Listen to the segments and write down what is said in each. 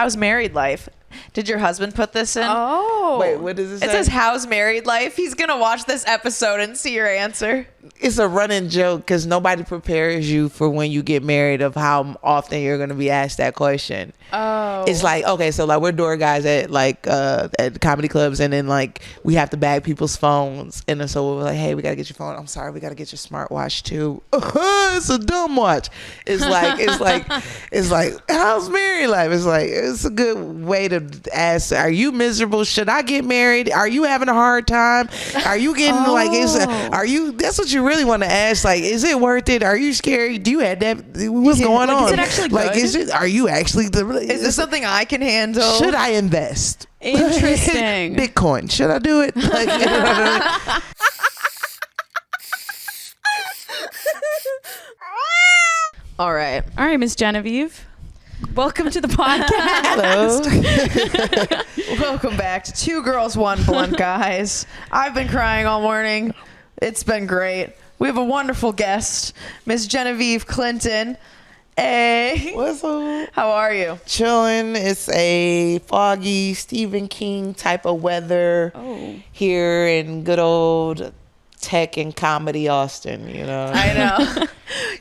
how's married life? Did your husband put this in? Oh. Wait, what does it say? It says, how's married life? He's going to watch this episode and see your answer. It's a running joke because nobody prepares you for when you get married of how often you're going to be asked that question. Oh. It's like, okay, so like we're door guys at like at comedy clubs, and then like we have to bag people's phones, and then so we're like, hey, we got to get your phone. I'm sorry, we got to get your smartwatch too. It's a dumb watch. It's like how's married life? It's like, it's a good way to ask, are you miserable? Should I get married? Are you having a hard time? Are you getting that's what you really want to ask. Like, is it worth it? Are you scared? Do you have that? What's going on? Is it actually good? Are you actually Is this something I can handle? Should I invest? Interesting. Bitcoin. Should I do it? Like, you know what I mean? All right, Miss Genivieve. Welcome to the podcast. Hello. Welcome back to Two Girls, One Blunt, guys. I've been crying all morning. It's been great. We have a wonderful guest, Miss Genivieve Clinton. Hey. What's up? How are you? Chilling. It's a foggy Stephen King type of weather here in good old tech and comedy Austin, you know. I know.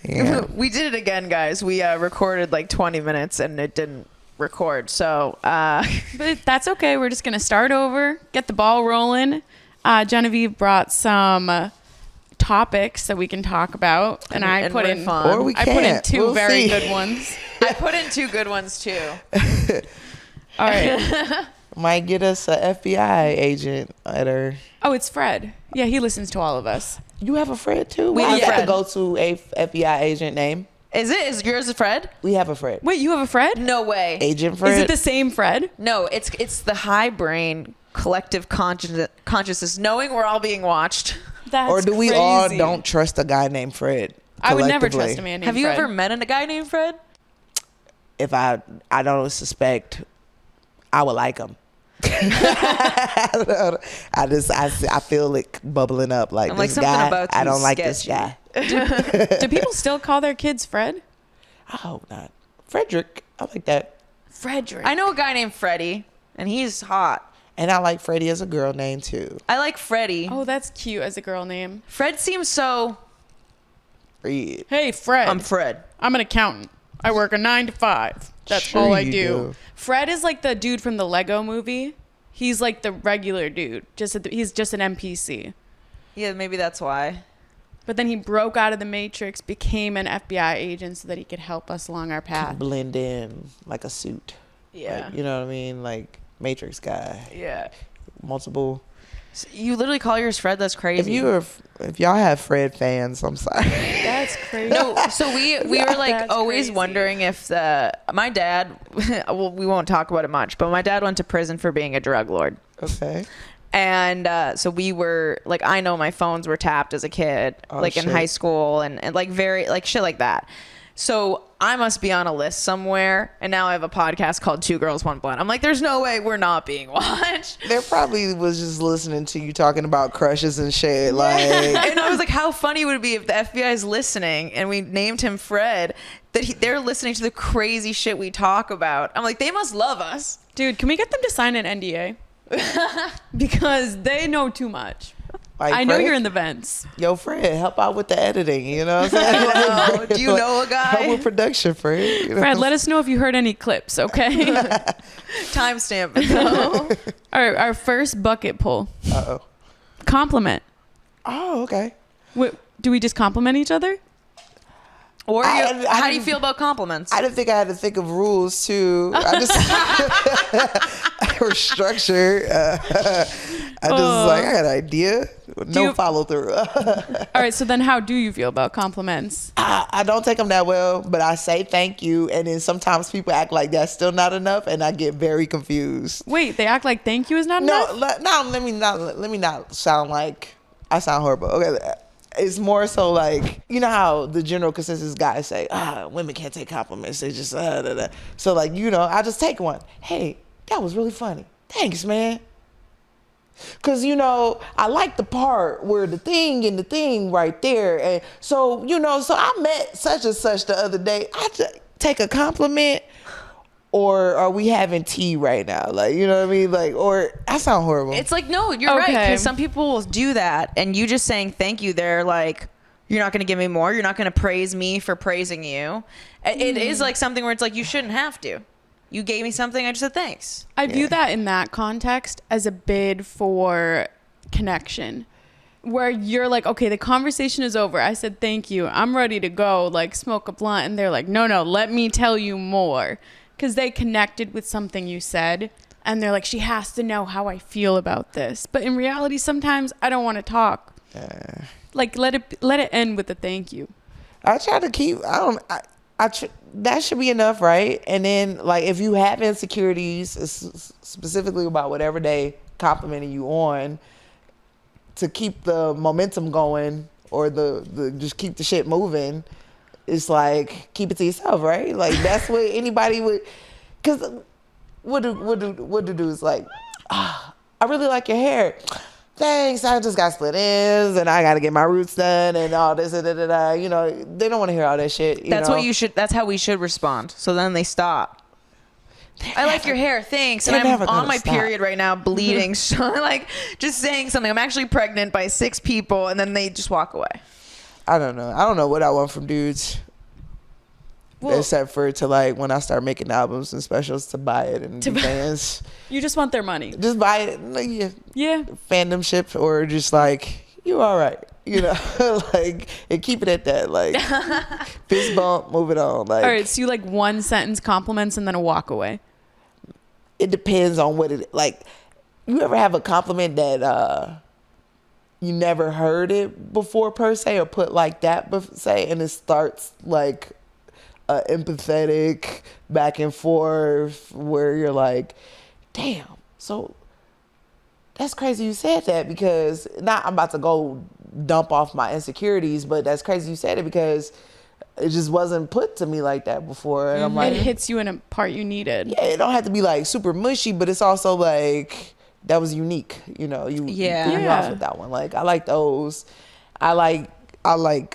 Yeah. We did it again, guys. We recorded like 20 minutes and it didn't record. So, But that's okay. We're just going to start over, get the ball rolling. Genevieve brought some topics that we can talk about, and I put in fun. Or we I can't. put in two We'll very see. good ones. I put in two good ones too. All right. Might get us a FBI agent at her. Oh, it's Fred. Yeah, he listens to all of us. You have a Fred too? We have I a got to Fred. go to a FBI agent name. Is yours a Fred? We have a Fred. Wait, you have a Fred? No way. Agent Fred. Is it the same Fred? No, it's the high brain collective consciousness, knowing we're all being watched. That's or do we crazy. all don't trust a guy named Fred? I would never collectively? trust a man named Have you Fred. ever met a guy named Fred? If I don't suspect, I would like him. I feel it bubbling up like I'm this like, something guy. about I you don't like this sketchy. guy. Do people still call their kids Fred? I hope not. Frederick. I like that. Frederick. I know a guy named Freddie, and he's hot. And I like Freddie as a girl name too. I like Freddie. Oh, that's cute as a girl name. Fred seems so... Fred. Hey, Fred. I'm Fred. I'm an accountant. I work a 9 to 5. That's Sure all I you do. do. Fred is like the dude from the Lego movie. He's like the regular dude. He's just an NPC. Yeah, maybe that's why. But then he broke out of the Matrix, became an FBI agent so that he could help us along our path. Blend in like a suit. Yeah. Like, you know what I mean? Like Matrix guy. Yeah. Multiple. So you literally call yours Fred? That's crazy. If y'all have Fred fans, I'm sorry. That's crazy. No, so we were like That's always crazy. wondering if my dad, well, we won't talk about it much, but my dad went to prison for being a drug lord. Okay. And so we were like, I know my phones were tapped as a kid, like in shit. high school and like very like shit like that. So I must be on a list somewhere. And now I have a podcast called Two Girls, One Blunt. I'm like, there's no way we're not being watched. They probably was just listening to you talking about crushes and shit. Like, And I was like, how funny would it be if the FBI is listening and we named him Fred, that they're listening to the crazy shit we talk about. I'm like, they must love us. Dude, can we get them to sign an NDA? Because they know too much. like I know Fred, you're in the vents. Yo, Fred, help out with the editing. You know what I'm saying? know. Do you know a guy? Help with production, Fred. You know? Fred, let us know if you heard any clips, okay? Timestamp it though. Our first bucket pull. Uh-oh. Compliment. Oh, okay. Do we just compliment each other? Or I how do you didn't- feel about compliments? I didn't think I had to think of rules too. I just or structure. I just was like, I got an idea. No you- follow through. All right, so then how do you feel about compliments? I don't take them that well, but I say thank you, and then sometimes people act like that's still not enough, and I get very confused. Wait, they act like thank you is not No, enough? let me not sound like I sound horrible. Okay, it's more so like, you know how the general consensus guys say, women can't take compliments. They just da, da. So like, you know, I just take one. Hey, that was really funny. Thanks, man. Cause you know, I like the part where the thing and the thing right there. And so, you know, so I met such and such the other day. I just take a compliment or are we having tea right now? Like, you know what I mean? Like, or I sound horrible. It's like, no, you're right. Because some people will do that, and you just saying thank you, they're like, you're not going to give me more. You're not going to praise me for praising you. It is like something where it's like, you shouldn't have to. You gave me something, I just said thanks. I view that in that context as a bid for connection, where you're like, okay, the conversation is over. I said thank you. I'm ready to go, like, smoke a blunt. And they're like, no, let me tell you more. Because they connected with something you said. And they're like, she has to know how I feel about this. But in reality, sometimes I don't want to talk. Like, let it end with a thank you. I try to keep, that should be enough, right? And then, like, if you have insecurities, specifically about whatever they complimenting you on, to keep the momentum going, or the just keep the shit moving, it's like, keep it to yourself, right? Like, that's what anybody would, because what do dudes like, I really like your hair. Thanks, I just got split ends and I got to get my roots done and all this and da. You know, they don't want to hear all that shit. That's how we should respond. So then they stop. I like your hair, thanks. And I'm on my period right now, bleeding. So I'm like, just saying something. I'm actually pregnant by 6 people, and then they just walk away. I don't know what I want from dudes. Well, except for to, like, when I start making albums and specials, to buy it and be fans. You just want their money. Just buy it. Like, yeah. Fandomship, or just like, you all right. You know, like, and keep it at that. Like, fist bump, move it on. Like, all right, so you like one sentence compliments and then a walk away. It depends on what it, like, you ever have a compliment that you never heard it before per se, or put like that say, and it starts like empathetic back and forth where you're like, damn, so that's crazy you said that, because not I'm about to go dump off my insecurities, but that's crazy you said it because it just wasn't put to me like that before. And I'm like, it hits you in a part you needed. Yeah, it don't have to be like super mushy, but it's also like, that was unique. You know, you threw me off with that one. Like, I like those. I like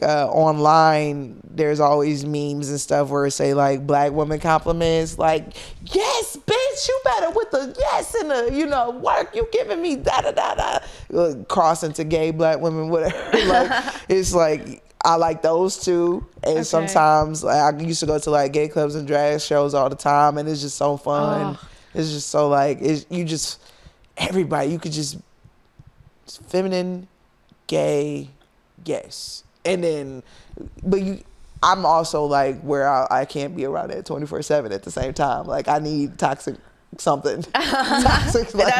online, there's always memes and stuff where it say like black woman compliments, like, yes, bitch, you better with the yes and the, you know, work you giving me da cross into gay black women, whatever. Like, it's like, I like those too. And sometimes I used to go to like gay clubs and drag shows all the time, and it's just so fun. It's just so like, everybody, you could just feminine, gay, yes. And then, but I'm also like where I can't be around it 24/7 at the same time. Like, I need toxic something. Toxic, like,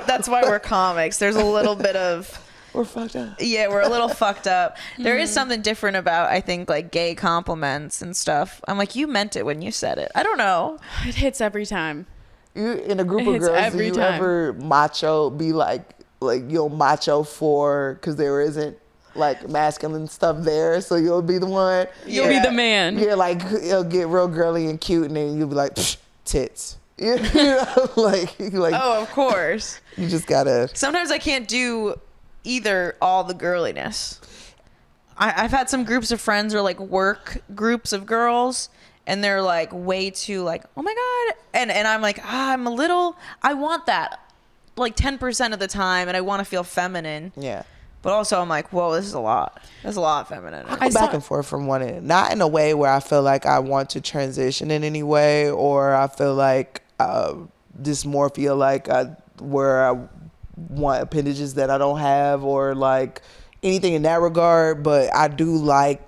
that's why we're comics. There's a little bit of, we're fucked up. Yeah, we're a little fucked up. There is something different about, I think, like gay compliments and stuff. I'm like, you meant it when you said it. I don't know. It hits every time. You in a group of girls, do you ever macho be like you'll macho for, because there isn't like masculine stuff there, so you'll be the one. You'll be the man. Yeah, like it'll get real girly and cute, and then you'll be like, tits. You know, like oh, of course. You just gotta. Sometimes I can't do either all the girliness. I've had some groups of friends or like work groups of girls, and they're like way too like, oh my God. And I'm like, I want that like 10% of the time, and I want to feel feminine. Yeah. But also I'm like, whoa, this is a lot. That's a lot feminine. I go back and forth from one end. Not in a way where I feel like I want to transition in any way, or I feel like dysmorphia, like where I want appendages that I don't have, or like anything in that regard. But I do like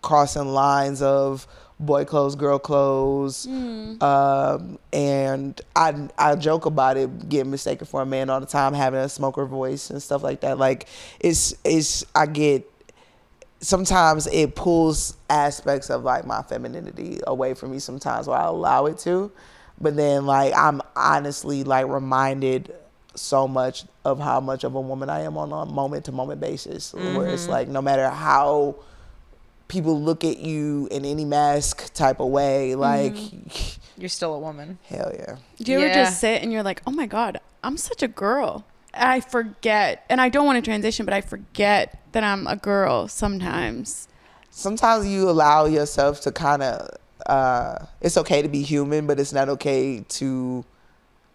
crossing lines of boy clothes, girl clothes, and I joke about it getting mistaken for a man all the time, having a smoker voice and stuff like that. Like, I get, sometimes it pulls aspects of like my femininity away from me sometimes, where I allow it to, but then like I'm honestly like reminded so much of how much of a woman I am on a moment to moment basis, where it's like, no matter how people look at you in any mask type of way, like, you're still a woman. Hell yeah. Do you ever just sit and you're like, oh my God, I'm such a girl? I forget, and I don't want to transition, but I forget that I'm a girl sometimes. Sometimes you allow yourself to kind of it's okay to be human, but it's not okay to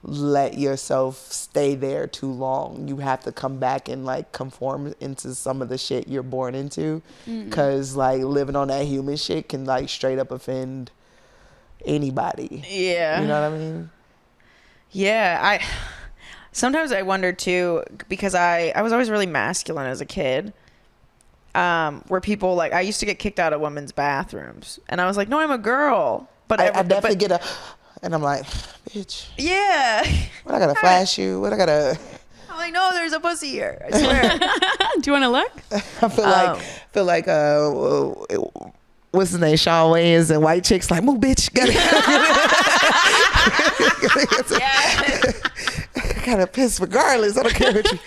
let yourself stay there too long. You have to come back and like conform into some of the shit you're born into, because like living on that human shit can like straight up offend anybody. Yeah. You know what I mean? Yeah, sometimes I wonder too, because I was always really masculine as a kid. Where people like, I used to get kicked out of women's bathrooms, and I was like, no, I'm a girl. But I definitely get a, and I'm like, bitch. Yeah. What I gotta flash you? What I gotta? I'm like, no, there's a pussy here. I swear. Do you want to look? I feel like what's his name? Shawn Wayans and white chicks like, move, bitch. Gotta piss regardless. I don't care what you.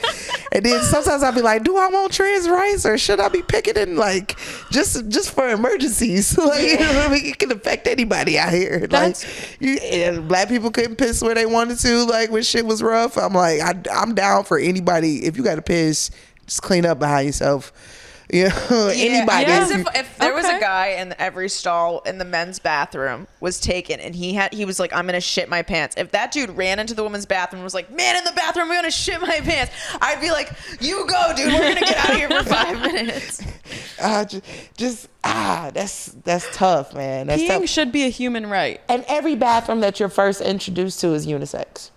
And then sometimes I'll be like, do I want trans rights or should I be picketing like just for emergencies? Like, you know what I mean? It can affect anybody out here. Like, and black people couldn't piss where they wanted to. Like when shit was rough, I'm like, I'm down for anybody. If you got to piss, just clean up behind yourself. You know, anybody. Yeah. If there was a guy in every stall in the men's bathroom was taken, and he was like, I'm gonna shit my pants. If that dude ran into the women's bathroom and was like, man, in the bathroom, I'm gonna shit my pants, I'd be like, you go, dude. We're gonna get out of here for 5 minutes. That's tough, man. That's Peeing tough. should be a human right. And every bathroom that you're first introduced to is unisex.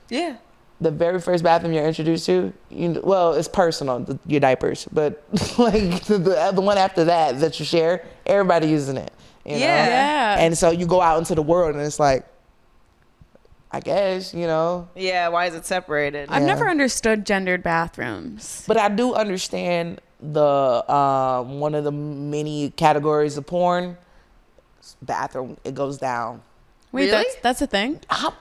Yeah. The very first bathroom you're introduced to, well, it's personal, your diapers, but like the one after that you share, everybody using it. You know? Yeah. And so you go out into the world and it's like, I guess, Yeah, why is it separated? I've never understood gendered bathrooms. But I do understand the one of the many categories of porn, bathroom, it goes down. Wait, Really? that's a thing?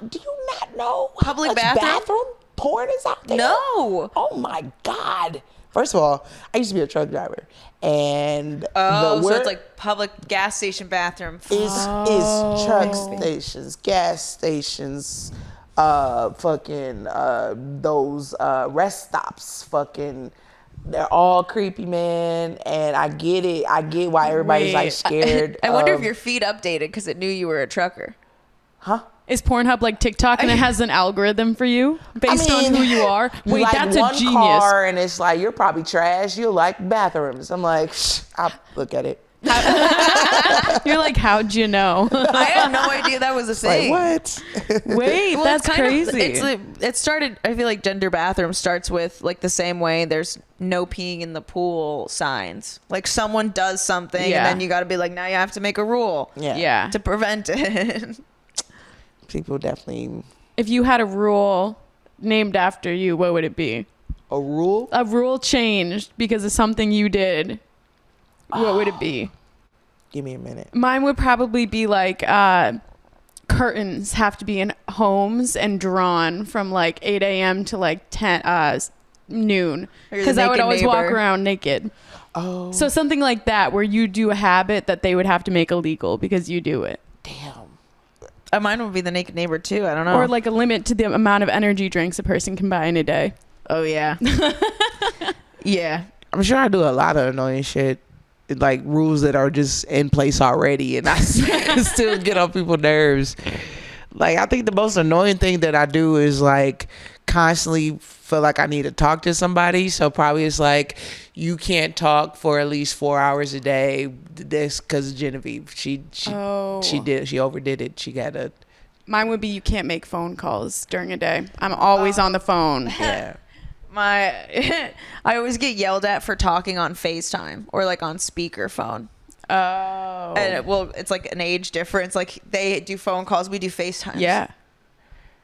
Do you not know Public how much bathroom porn is out there? No. Oh my God. First of all, I used to be a truck driver, and so it's like public gas station bathroom. Is truck stations, gas stations, those rest stops, they're all creepy, man. And I get it. I get why everybody's like scared. I wonder if your feed updated because it knew you were a trucker. Huh? Is Pornhub like TikTok and it has an algorithm for you based on who you are? Wait, like that's one a genius. car and it's like, you're probably trash. You like bathrooms. I'm like, I'll look at it. You're like, how'd you know? I had no idea that was a thing. Like, what? Wait, that's crazy. It started, I feel like gender bathroom starts with like the same way there's no peeing in the pool signs. Like someone does something and then you got to be like, now you have to make a rule Yeah. to prevent it. People definitely. If you had a rule named after you, what would it be? A rule? A rule changed because of something you did. What would it be? Give me a minute. Mine would probably be like curtains have to be in homes and drawn from like 8 a.m. to like 10 noon. Because I would always walk around naked. Oh. So something like that where you do a habit that they would have to make illegal because you do it. Damn. Mine would be the naked neighbor too. I don't know. Or like a limit to the amount of energy drinks a person can buy in a day. Oh yeah. Yeah. I'm sure I do a lot of annoying shit. Like rules that are just in place already, and I still get on people's nerves. Like, I think the most annoying thing that I do is like constantly feel like I need to talk to somebody. So probably it's like, you can't talk for at least 4 hours a day. This because Genivieve, she overdid it. She got a. Mine would be you can't make phone calls during a day. I'm always on the phone. Yeah. I always get yelled at for talking on FaceTime or like on speakerphone. Oh. And it's like an age difference. Like they do phone calls, we do FaceTime. Yeah.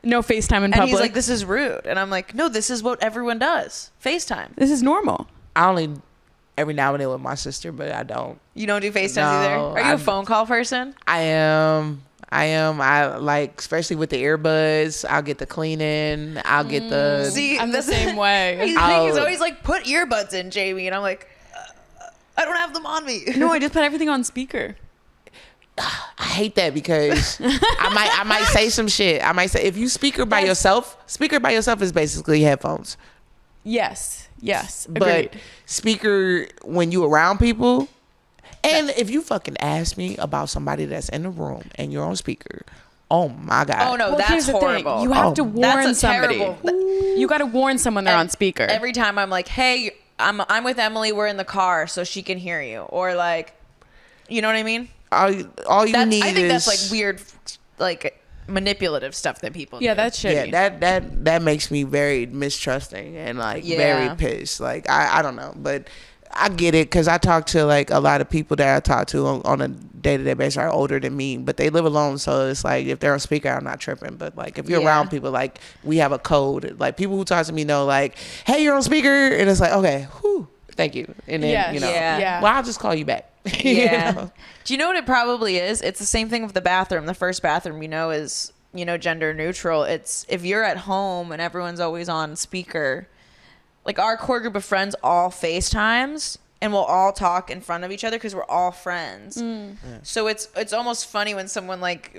No FaceTime in public. And he's like, this is rude. And I'm like, no, this is what everyone does. FaceTime. This is normal. I only every now and then with my sister, but I don't. You don't do FaceTime No, either? Are you a phone call person? I am. I like, especially with the earbuds, I'll get the cleaning. I'll get the. See, I'm the same way. He's always like, put earbuds in, Jamie. And I'm like, I don't have them on me. No, I just put everything on speaker. I hate that because I might say some shit. I might say, if you speaker by yourself is basically headphones. Yes. Agreed. But speaker when you around people, And if you fucking ask me about somebody that's in the room and you're on speaker, oh my God. Oh no, Well, that's here's the thing. horrible. You have to That's warn a somebody. terrible- You got to warn someone they're on speaker. Every time I'm like, hey, I'm with Emily, we're in the car, so she can hear you, or like, you know what I mean? All you need I think is, that's like weird, like manipulative stuff that people do. Yeah, that's shitty. yeah, that makes me very mistrusting and like very pissed. Like I don't know, but I get it because I talk to like a lot of people that I talk to on a day-to-day basis are older than me, but they live alone, so it's like if they're on speaker, I'm not tripping. But like if you're around people, like we have a code. Like people who talk to me know, like, hey, you're on speaker, and it's like, okay, whew, thank you, and then Yes. you know, Yeah. well, I'll just call you back. Yeah. You know? Do you know what it probably is? It's the same thing with the bathroom. The first bathroom, is, gender neutral. It's if you're at home and everyone's always on speaker, like our core group of friends all FaceTimes and we'll all talk in front of each other because we're all friends. So it's almost funny when someone like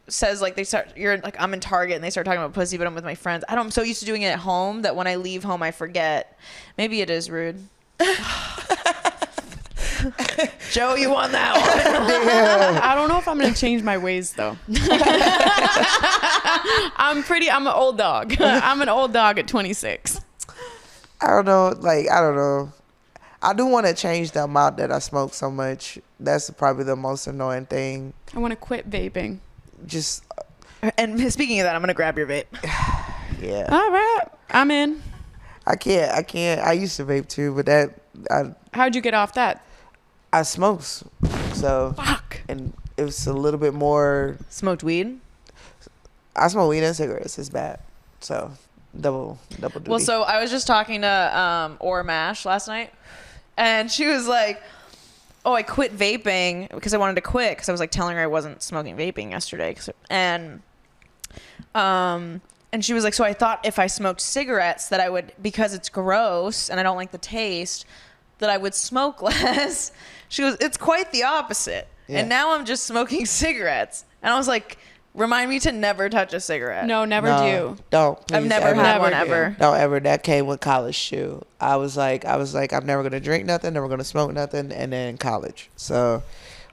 says like you're like, I'm in Target and they start talking about pussy, but I'm with my friends. I'm so used to doing it at home that when I leave home I forget. Maybe it is rude. Joe, you won that one. I don't know if I'm gonna change my ways though. I'm an old dog. I'm an old dog at 26. I don't know. I do want to change the amount that I smoke so much. That's probably the most annoying thing. I want to quit vaping. Just And speaking of that, I'm gonna grab your vape. yeah. All right, I'm in. I can't. I used to vape too, but How'd you get off that? I smoked. So Fuck. and it was a little bit more. Smoked weed. I smoke weed and cigarettes. It's bad. So double duty. Well, so I was just talking to Or Mash last night, and she was like, "Oh, I quit vaping because I wanted to quit because I was like telling her I wasn't smoking vaping yesterday." And she was like, "So I thought if I smoked cigarettes that I would, because it's gross and I don't like the taste, that I would smoke less." She goes, "It's quite the opposite." Yeah. And now I'm just smoking cigarettes, and I was like, "Remind me to never touch a cigarette." No, never do. Don't. I've please, never ever. had one Never. ever. Don't ever. That came with college too. I was like, I'm never gonna drink nothing, never gonna smoke nothing, and then college. So,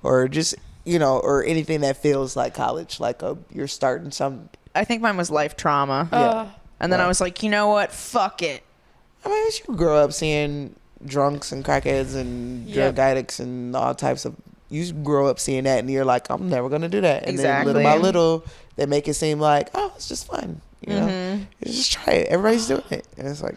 or just or anything that feels like college, like you're starting some. I think mine was life trauma. Yeah. And then I was like, you know what? Fuck it. I mean, you grow up seeing drunks and crackheads and drug addicts and all types of. You grow up seeing that, and you're like, I'm never gonna do that. And Exactly. then little by little, they make it seem like, oh, it's just fun. You just try it. Everybody's doing it, and it's like,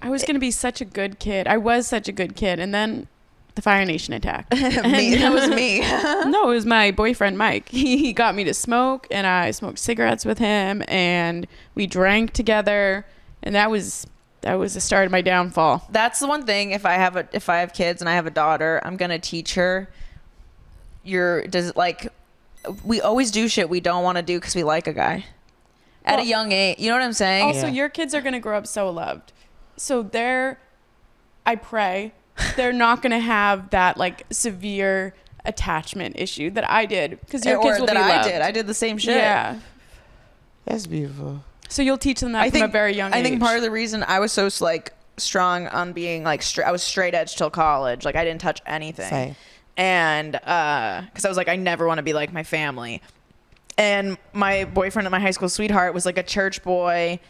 I was gonna be such a good kid. I was such a good kid, and then the Fire Nation attack. Me. That was me. No, it was my boyfriend Mike. He got me to smoke, and I smoked cigarettes with him, and we drank together, and that was the start of my downfall. That's the one thing. If I have kids and I have a daughter, I'm gonna teach her. We always do shit we don't want to do because we like a guy at a young age. You know what I'm saying? Also, your kids are gonna grow up so loved. So I pray they're not gonna have that like severe attachment issue that I did, because your kids will be loved. I did the same shit. Yeah. that's beautiful. So you'll teach them that from a very young age. I think part of the reason I was so like strong on being like I was straight edge till college. Like I didn't touch anything. Same. And because I was like, I never want to be like my family. And my boyfriend at my high school sweetheart was like a church boy,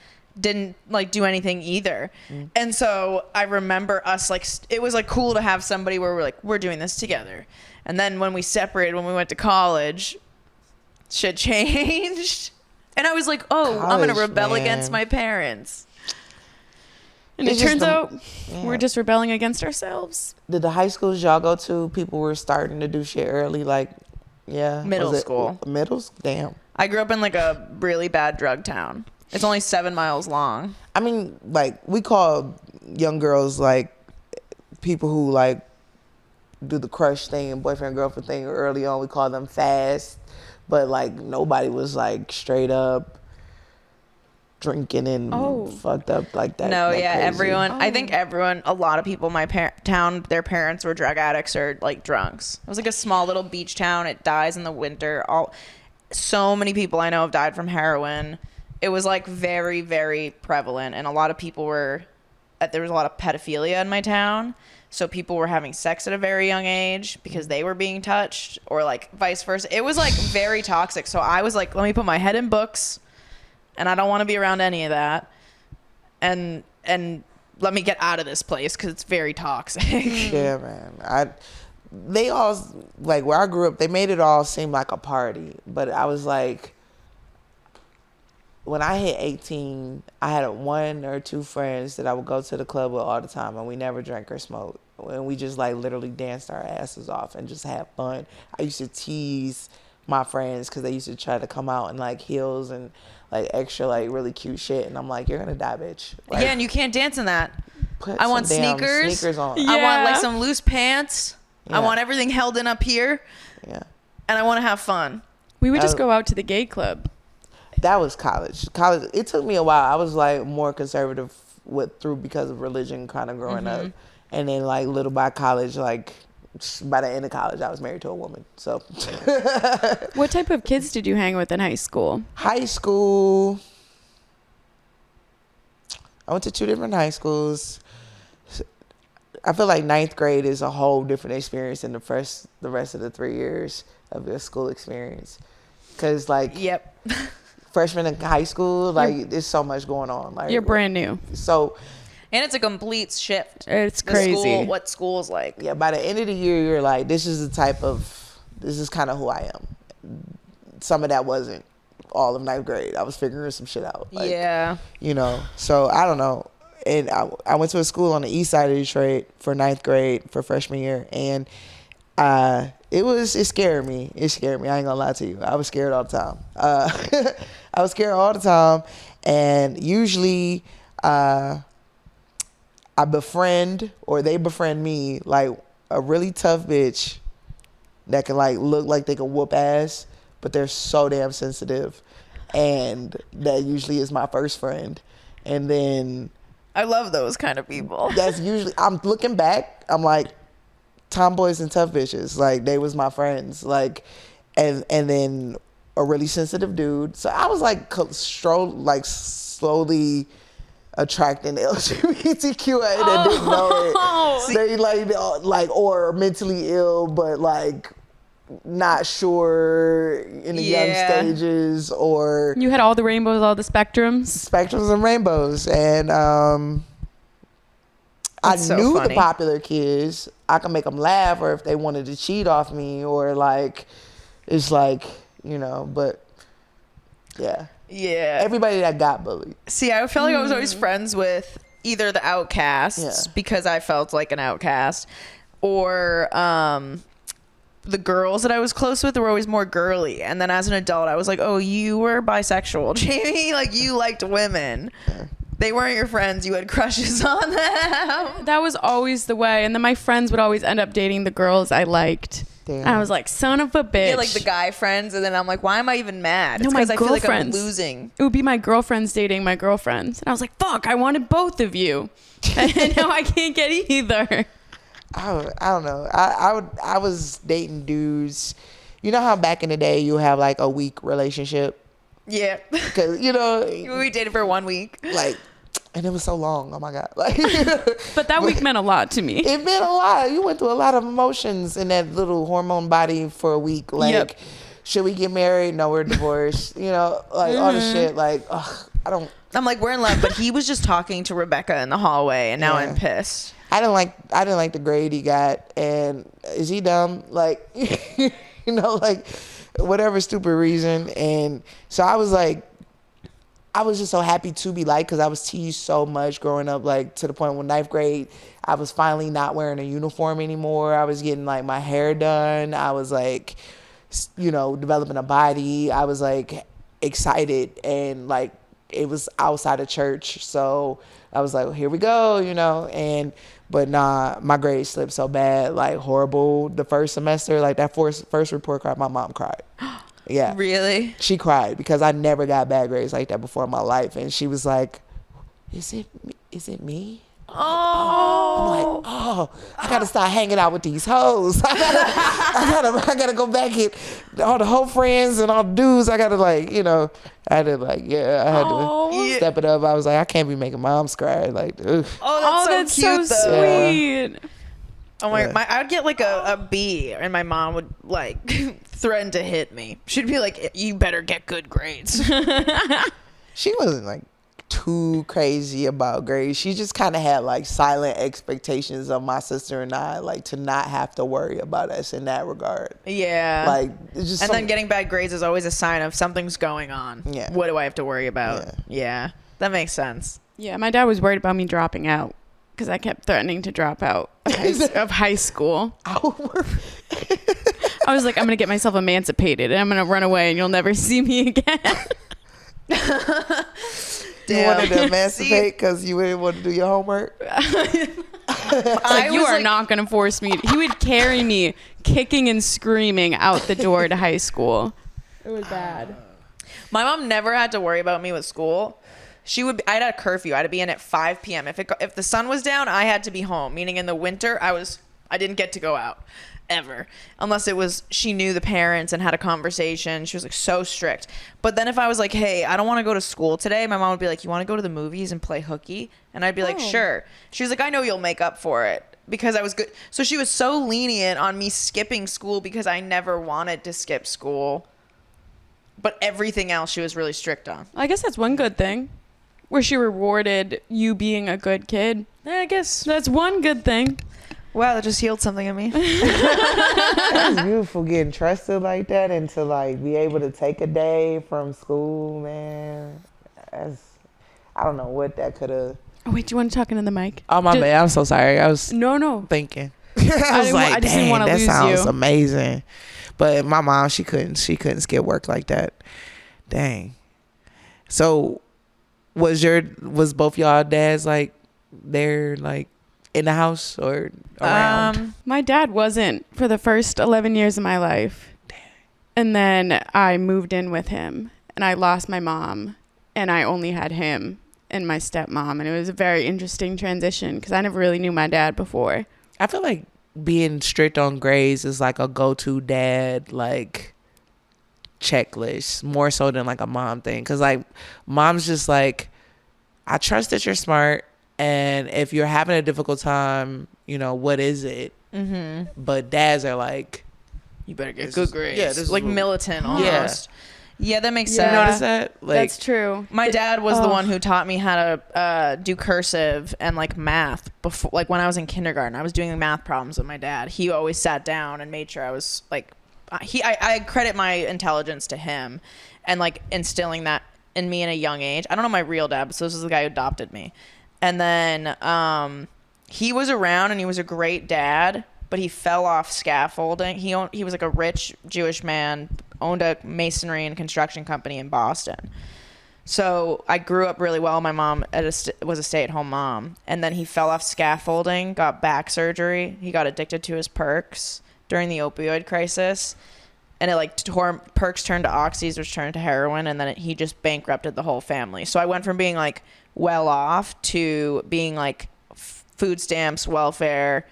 didn't like do anything either. And so I remember us like it was like cool to have somebody where we're doing this together. And then when we separated, when we went to college, shit changed. And I was like, oh, I'm gonna College, rebel man. against my parents. And It's it just turns out yeah. we're just rebelling against ourselves. Did the high schools y'all go to, people were starting to do shit early? Like, yeah. Middle Was it school. Middles? Damn. I grew up in like a really bad drug town. It's only 7 miles long. I mean, like, we call young girls, like, people who, like, do the crush thing and boyfriend, girlfriend thing early on. We call them fast. But, like, nobody was, like, straight up drinking and fucked up like that. No, that yeah, crazy. everyone. I think a lot of people in my town, their parents were drug addicts or like drunks. It was like a small little beach town. It dies in the winter. So many people I know have died from heroin. It was like very, very prevalent, and a lot of people were there was a lot of pedophilia in my town. So people were having sex at a very young age because they were being touched, or like vice versa. It was like very toxic. So I was like, let me put my head in books, and I don't want to be around any of that. And let me get out of this place because it's very toxic. Yeah, man. They all, like, where I grew up, they made it all seem like a party. But I was like, when I hit 18, I had 1 or 2 friends that I would go to the club with all the time, and we never drank or smoked. And we just, like, literally danced our asses off and just had fun. I used to tease my friends because they used to try to come out in, like, heels and, like, extra, like, really cute shit. And I'm like, you're going to die, bitch. Like, Yeah, and you can't dance in that. put I some want damn sneakers. on. Yeah. I want like some loose pants. I Yeah. want everything held in up here, Yeah. and I want to have fun. We would just go out to the gay club. That was college. College. It took me a while. I was like more conservative because of religion, kind of growing up, and then like little by college, like by the end of college, I was married to a woman. So, What type of kids did you hang with in high school? high school. I went to 2 different high schools. I feel like 9th grade is a whole different experience than the rest of the 3 years of the school experience, because like Yep. freshman in high school, like there's so much going on. Like You're brand new. So And it's a complete shift. It's The crazy. School, what school's like. yeah, by the end of the year, you're like, this is kind of who I am. Some of that wasn't all of 9th grade. I was figuring some shit out. Like, Yeah. you know, so I don't know. And I went to a school on the east side of Detroit for 9th grade for freshman year, and it scared me. It scared me. I ain't gonna lie to you. I was scared all the time. I was scared all the time, and usually I befriend, or they befriend me, like a really tough bitch that can like look like they can whoop ass, but they're so damn sensitive, and that usually is my first friend. And then I love those kind of people. that's usually, I'm looking back, I'm like, tomboys and tough bitches, like they was my friends, like, and then a really sensitive dude. So I was like slowly attracting the LGBTQA that didn't know it. They like or mentally ill, but like not sure in the young stages, or You had all the rainbows, all the spectrums. spectrums and rainbows. And I That's so knew funny. the popular kids. I could make them laugh, or if they wanted to cheat off me, or like, it's like, you know, but yeah. Yeah. Everybody that got bullied. See, I felt like I was always friends with either the outcasts Yeah. because I felt like an outcast, or the girls that I was close with were always more girly. And then as an adult, I was like, oh, you were bisexual, Jamie. Like, you liked women. They weren't your friends. You had crushes on them. That was always the way. And then my friends would always end up dating the girls I liked. Damn. I was like, son of a bitch. Yeah, like the guy friends. And then I'm like, why am I even mad? No, It's my because I feel like I'm girlfriends. losing. It would be my girlfriends dating my girlfriends. And I was like, fuck, I wanted both of you. And now I can't get either. I don't know. I was dating dudes. You know how back in the day you have like a week relationship? Yeah. Because, you know, We dated for 1 week. like, and it was so long. Oh my God. Like, But that week meant a lot to me. it meant a lot. You went through a lot of emotions in that little hormone body for a week. Like, Yep. should we get married? No, we're divorced. You know, like all the shit. Like, ugh, I'm like, we're in love. But he was just talking to Rebecca in the hallway. And now Yeah. I'm pissed. I didn't like the grade he got. And is he dumb? Like, you know, like whatever stupid reason. And so I was like, I was just so happy to be liked, because I was teased so much growing up, like to the point when 9th grade, I was finally not wearing a uniform anymore. I was getting like my hair done. I was like, you know, developing a body. I was like excited, and like it was outside of church. So I was like, here we go, you know. But nah, my grades slipped so bad, like horrible. The first semester, like that first report card, my mom cried. Yeah. Really? She cried because I never got bad grades like that before in my life. And she was like, is it me? Oh. I'm like, I gotta start hanging out with these hoes. I gotta go back and all the whole friends and all the dudes. I gotta like, I had to like, I had to step it up. I was like, I can't be making moms cry. Like, ugh. Oh, that's so cute, though. Sweet. Oh my! I'd get like a B, and my mom would like threaten to hit me. She'd be like, "You better get good grades." She wasn't like too crazy about grades. She just kind of had like silent expectations of my sister and I, like to not have to worry about us in that regard. Yeah. Like, it's just then getting bad grades is always a sign of something's going on. Yeah. What do I have to worry about? Yeah. That makes sense. Yeah, my dad was worried about me dropping out because I kept threatening to drop out of high school. I was like, I'm going to get myself emancipated and I'm going to run away and you'll never see me again. You wanted to emancipate because you didn't want to do your homework? You are not going to force me. He would carry me kicking and screaming out the door to high school. It was bad. My mom never had to worry about me with school. I had a curfew. I had to be in at 5 p.m. If the sun was down, I had to be home. Meaning in the winter, I didn't get to go out ever, unless it was she knew the parents and had a conversation. She was like so strict. But then if I was like, hey, I don't want to go to school today, my mom would be like, you want to go to the movies and play hooky? And I'd be like, sure. She was like, I know you'll make up for it because I was good. So she was so lenient on me skipping school because I never wanted to skip school. But everything else she was really strict on. I guess that's one good thing. Where she rewarded you being a good kid. Yeah, I guess that's one good thing. Wow, that just healed something in me. That's beautiful, getting trusted like that, and to like be able to take a day from school, man. I don't know what that could have. Oh wait, do you want to talk into the mic? Oh my bad, I'm so sorry. I was no thinking. I was like, dang, that sounds amazing. But my mom, she couldn't skip work like that. Dang. So, was both y'all dads like there like in the house or around? My dad wasn't for the first 11 years of my life. Dang. And then I moved in with him and I lost my mom and I only had him and my stepmom, and it was a very interesting transition because I never really knew my dad before. I feel like being strict on grades is like a go-to dad like checklist more so than like a mom thing, because like mom's just like, I trust that you're smart, and if you're having a difficult time, what is it? Mm-hmm. But dads are like, you better get good grades. Yeah, this is like militant almost. Yeah, that makes sense. You notice that? Like, that's true. My dad was the one who taught me how to do cursive and like math before. Like when I was in kindergarten, I was doing math problems with my dad. He always sat down and made sure I was like, I credit my intelligence to him, and like instilling that in me in a young age. I don't know my real dad, but so this is the guy who adopted me. And then he was around and he was a great dad, but he fell off scaffolding. He was like a rich Jewish man, owned a masonry and construction company in Boston. So I grew up really well. My mom was a stay-at-home mom. And then he fell off scaffolding, got back surgery. He got addicted to his perks during the opioid crisis. And it like perks turned to oxys, which turned to heroin. And then he just bankrupted the whole family. So I went from being like well off to being like food stamps, welfare,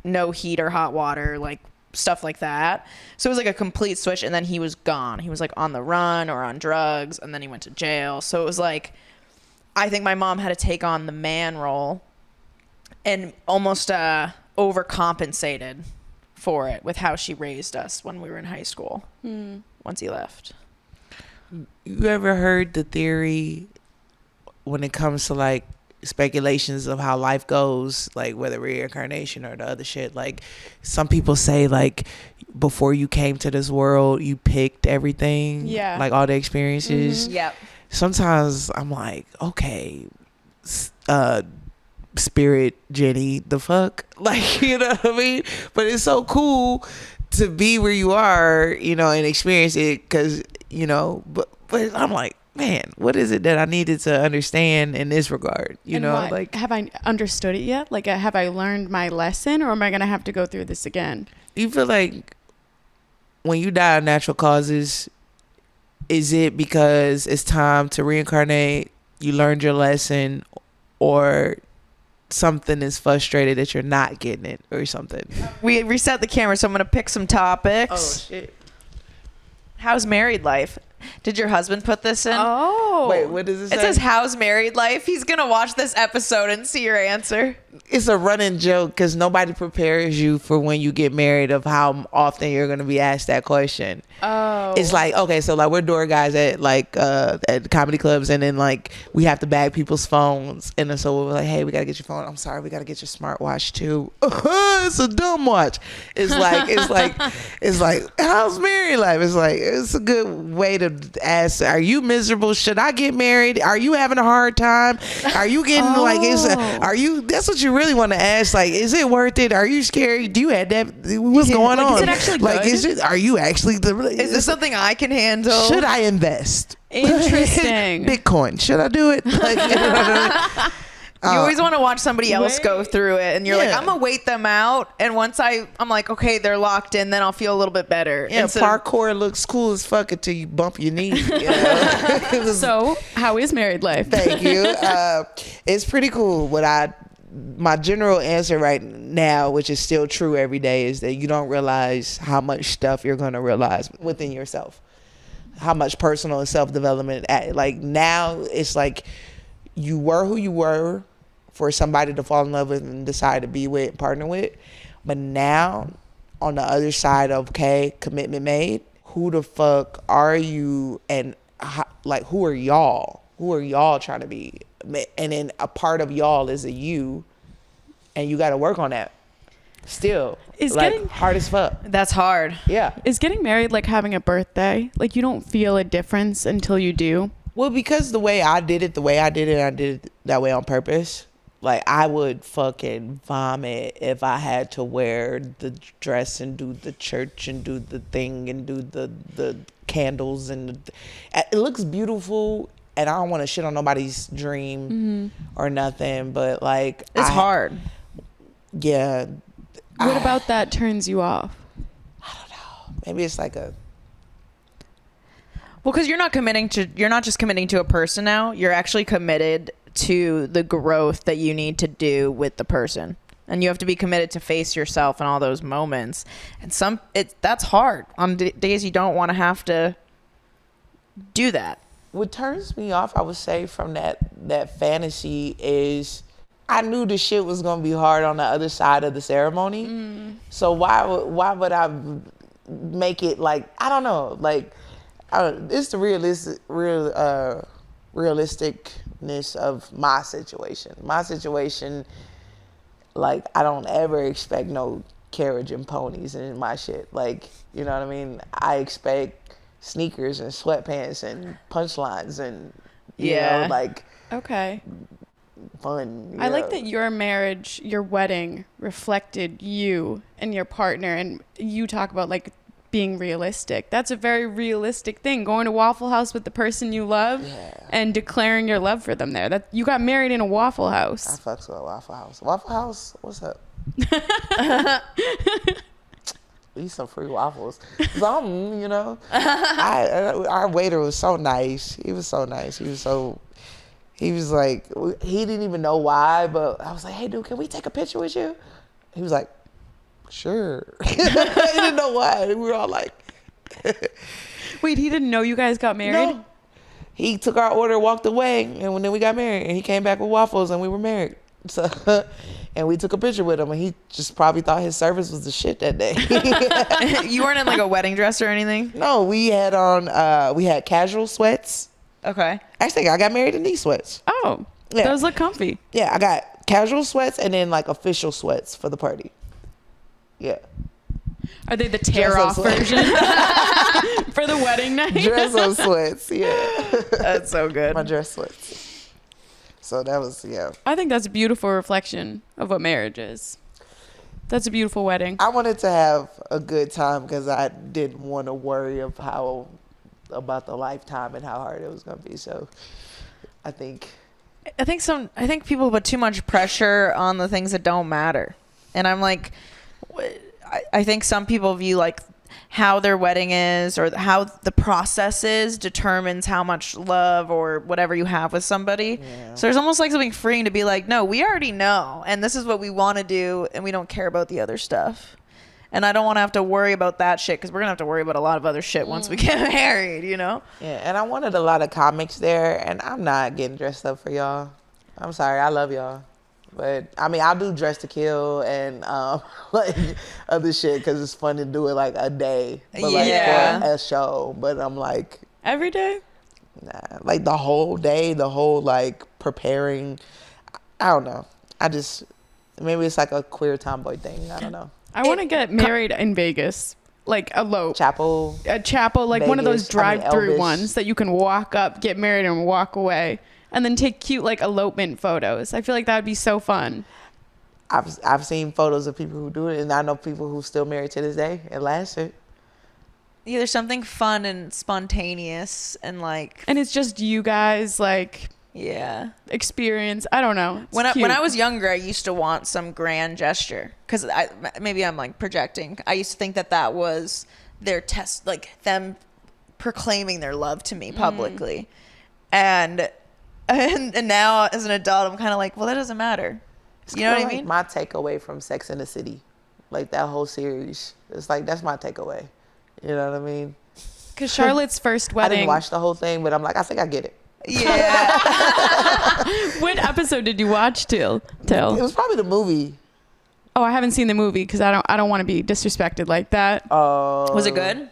no heat or hot water, like stuff like that. So it was like a complete switch, and then he was gone. He was like on the run or on drugs, and then he went to jail. So it was like, I think my mom had to take on the man role and almost overcompensated for it with how she raised us when we were in high school. Once he left. You ever heard the theory when it comes to like speculations of how life goes, like whether reincarnation or the other shit? Like some people say like before you came to this world you picked everything, like all the experiences. Yep. Sometimes I'm like, okay, spirit Jenny, the fuck, like, you know what I mean? But it's so cool to be where you are, and experience it, because but I'm like, man, what is it that I needed to understand in this regard? Like, have I understood it yet? Like, have I learned my lesson, or am I going to have to go through this again? You feel like when you die of natural causes, is it because it's time to reincarnate, you learned your lesson, or something is frustrated that you're not getting it or something. We reset the camera, so I'm gonna pick some topics. Oh shit. How's married life? Did your husband put this in? Oh. Wait, what does it say? It says, how's married life? He's going to watch this episode and see your answer. It's a running joke because nobody prepares you for when you get married of how often you're going to be asked that question. Oh. It's like, okay, so like we're door guys at like at comedy clubs, and then like we have to bag people's phones, and then so we're like, hey, we gotta get your phone. I'm sorry, we gotta get your smartwatch too. It's a dumb watch. It's like how's married life? It's like, it's a good way to ask, are you miserable? Should I get married? Are you having a hard time? Are you getting are you, that's what you really want to ask, like, is it worth it? Are you scared? Do you have that? What's going on? Is it actually good? Are you actually Is this something I can handle? Should I invest? Interesting. Bitcoin. Should I do it? Like, you know what I mean? You always want to watch somebody else go through it, and you're like, Yeah. I'm gonna wait them out, and once I'm like, okay, they're locked in, then I'll feel a little bit better. Yeah, Instead of- parkour looks cool as fuck until you bump your knee. You know? So, how is married life? Thank you. It's pretty cool. My general answer right now, which is still true every day, is that you don't realize how much stuff you're going to realize within yourself. How much personal and self-development. Like now, it's like you were who you were for somebody to fall in love with and decide to be with, partner with. But now, on the other side of, okay, commitment made, who the fuck are you, and like, who are y'all? Who are y'all trying to be? And then a part of y'all is a you, and you got to work on that. Still, hard as fuck. That's hard. Yeah. Is getting married like having a birthday? Like you don't feel a difference until you do? Well, because I did it, I did it that way on purpose. Like, I would fucking vomit if I had to wear the dress and do the church and do the thing and do the candles. And it looks beautiful, and I don't want to shit on nobody's dream or nothing, but like... It's hard. Yeah. What about that turns you off? I don't know. Maybe it's like a... Well, because you're not just committing to a person now. You're actually committed to the growth that you need to do with the person, and you have to be committed to face yourself in all those moments. And that's hard on days you don't want to have to do that. What turns me off, I would say, from that fantasy is I knew the shit was gonna be hard on the other side of the ceremony. So why would I make it like, I don't know, like it's the realisticness of my situation. My situation, like, I don't ever expect no carriage and ponies in my shit. Like, you know what I mean? I expect sneakers and sweatpants and punchlines and you know, like, okay, fun. I like that your marriage, your wedding reflected you and your partner, and you talk about like being realistic. That's a very realistic thing, going to Waffle House with the person you love and declaring your love for them there. That you got married in a Waffle House. I fucks with Waffle House. Waffle House, what's up? Eat some free waffles. Something, you know. Our waiter was so nice. He was so nice. He was like, he didn't even know why, but I was like, hey, dude, can we take a picture with you? He was like, sure. He didn't know why. We were all like... Wait, he didn't know you guys got married? No. He took our order, walked away, and then we got married. And he came back with waffles, and we were married. So, and we took a picture with him, and he just probably thought his service was the shit that day. You weren't in like a wedding dress or anything? No, we had casual sweats. Okay. Actually, I got married in these sweats. Oh, Yeah. those look comfy. Yeah, I got casual sweats and then like official sweats for the party. Yeah. Are they the tear-off Dress-up version for the wedding night? Dress up sweats, yeah. That's so good. My dress sweats. So that was, yeah. I think that's a beautiful reflection of what marriage is. That's a beautiful wedding. I wanted to have a good time because I didn't want to worry about the lifetime and how hard it was going to be. So I think people put too much pressure on the things that don't matter. And I'm like, I think some people view like how their wedding is or how the process is determines how much love or whatever you have with somebody. Yeah. So there's almost like something freeing to be like, no, we already know, and this is what we want to do, and we don't care about the other stuff. And I don't want to have to worry about that shit, because we're gonna have to worry about a lot of other shit once we get married, you know? Yeah, and I wanted a lot of comics there, and I'm not getting dressed up for y'all. I'm sorry, I love y'all. But, I mean, I'll do Dress to Kill and, like, other shit, because it's fun to do it, like, a day. But, like, for a show. But I'm like... Every day? Nah. Like, the whole day, the whole, like, preparing. I don't know. I just... Maybe it's, like, a queer tomboy thing. I don't know. I want to get married in Vegas. Like, elope. Chapel. A chapel, like one of those Vegas. I mean, drive-through Elvis. ones that you can walk up, get married, and walk away. And then take cute, like, elopement photos. I feel like that would be so fun. I've seen photos of people who do it, and I know people who still married to this day. It lasted. Yeah, there's something fun and spontaneous and like... And it's just you guys, like... Yeah. Experience. I don't know. When I was younger, I used to want some grand gesture, because maybe I'm like projecting. I used to think that was their test, like them proclaiming their love to me publicly. And now as an adult, I'm kind of like, well, that doesn't matter. You know what I mean? My takeaway from Sex and the City, like that whole series, it's like that's my takeaway. You know what I mean? Because Charlotte's first I wedding. didn't watch the whole thing, but I'm like, I think I get it. Yeah. What episode did you watch till? It was probably the movie. Oh, I haven't seen the movie because I don't want to be disrespected like that. Was it good?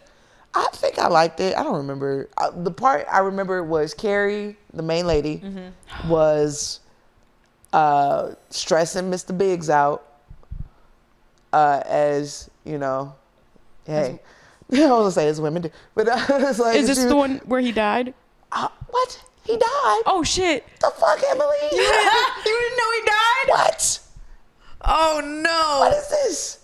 I think I liked it. I don't remember. The part I remember was Carrie, the main lady, was stressing Mr. Biggs out as, you know, hey. I was going to say it's women too. But it's like, Is this the one where he died? What? He died? Oh, shit. The fuck, Emily? You didn't know he died? What? Oh, no. What is this?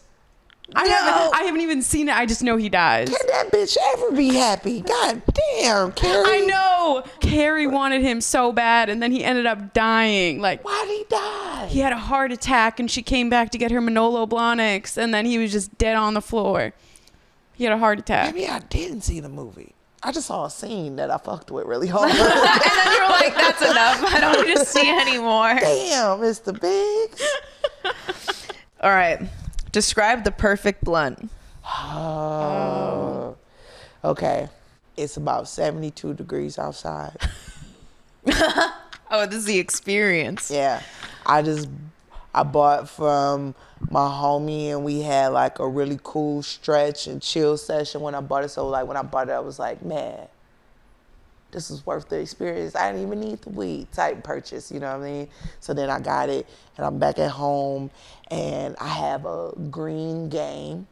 I haven't even seen it. I just know he dies. Can that bitch ever be happy? God damn, Carrie. I know. Carrie wanted him so bad, and then he ended up dying. Like, Why'd he die? he had a heart attack, and she came back to get her Manolo Blahniks, and then he was just dead on the floor. He had a heart attack. Maybe I didn't see the movie. I just saw a scene that I fucked with really hard. And then you were like, that's enough. I don't need to see anymore. Damn, Mr. Biggs. All right. Describe the perfect blunt. Oh. Okay. It's about 72 degrees outside. Oh, this is the experience. Yeah. I bought from my homie, and we had like a really cool stretch and chill session when I bought it. So like when I bought it, I was like, man, this is worth the experience. I didn't even need the weed type purchase, you know what I mean? So then I got it, and I'm back at home, and I have a green game.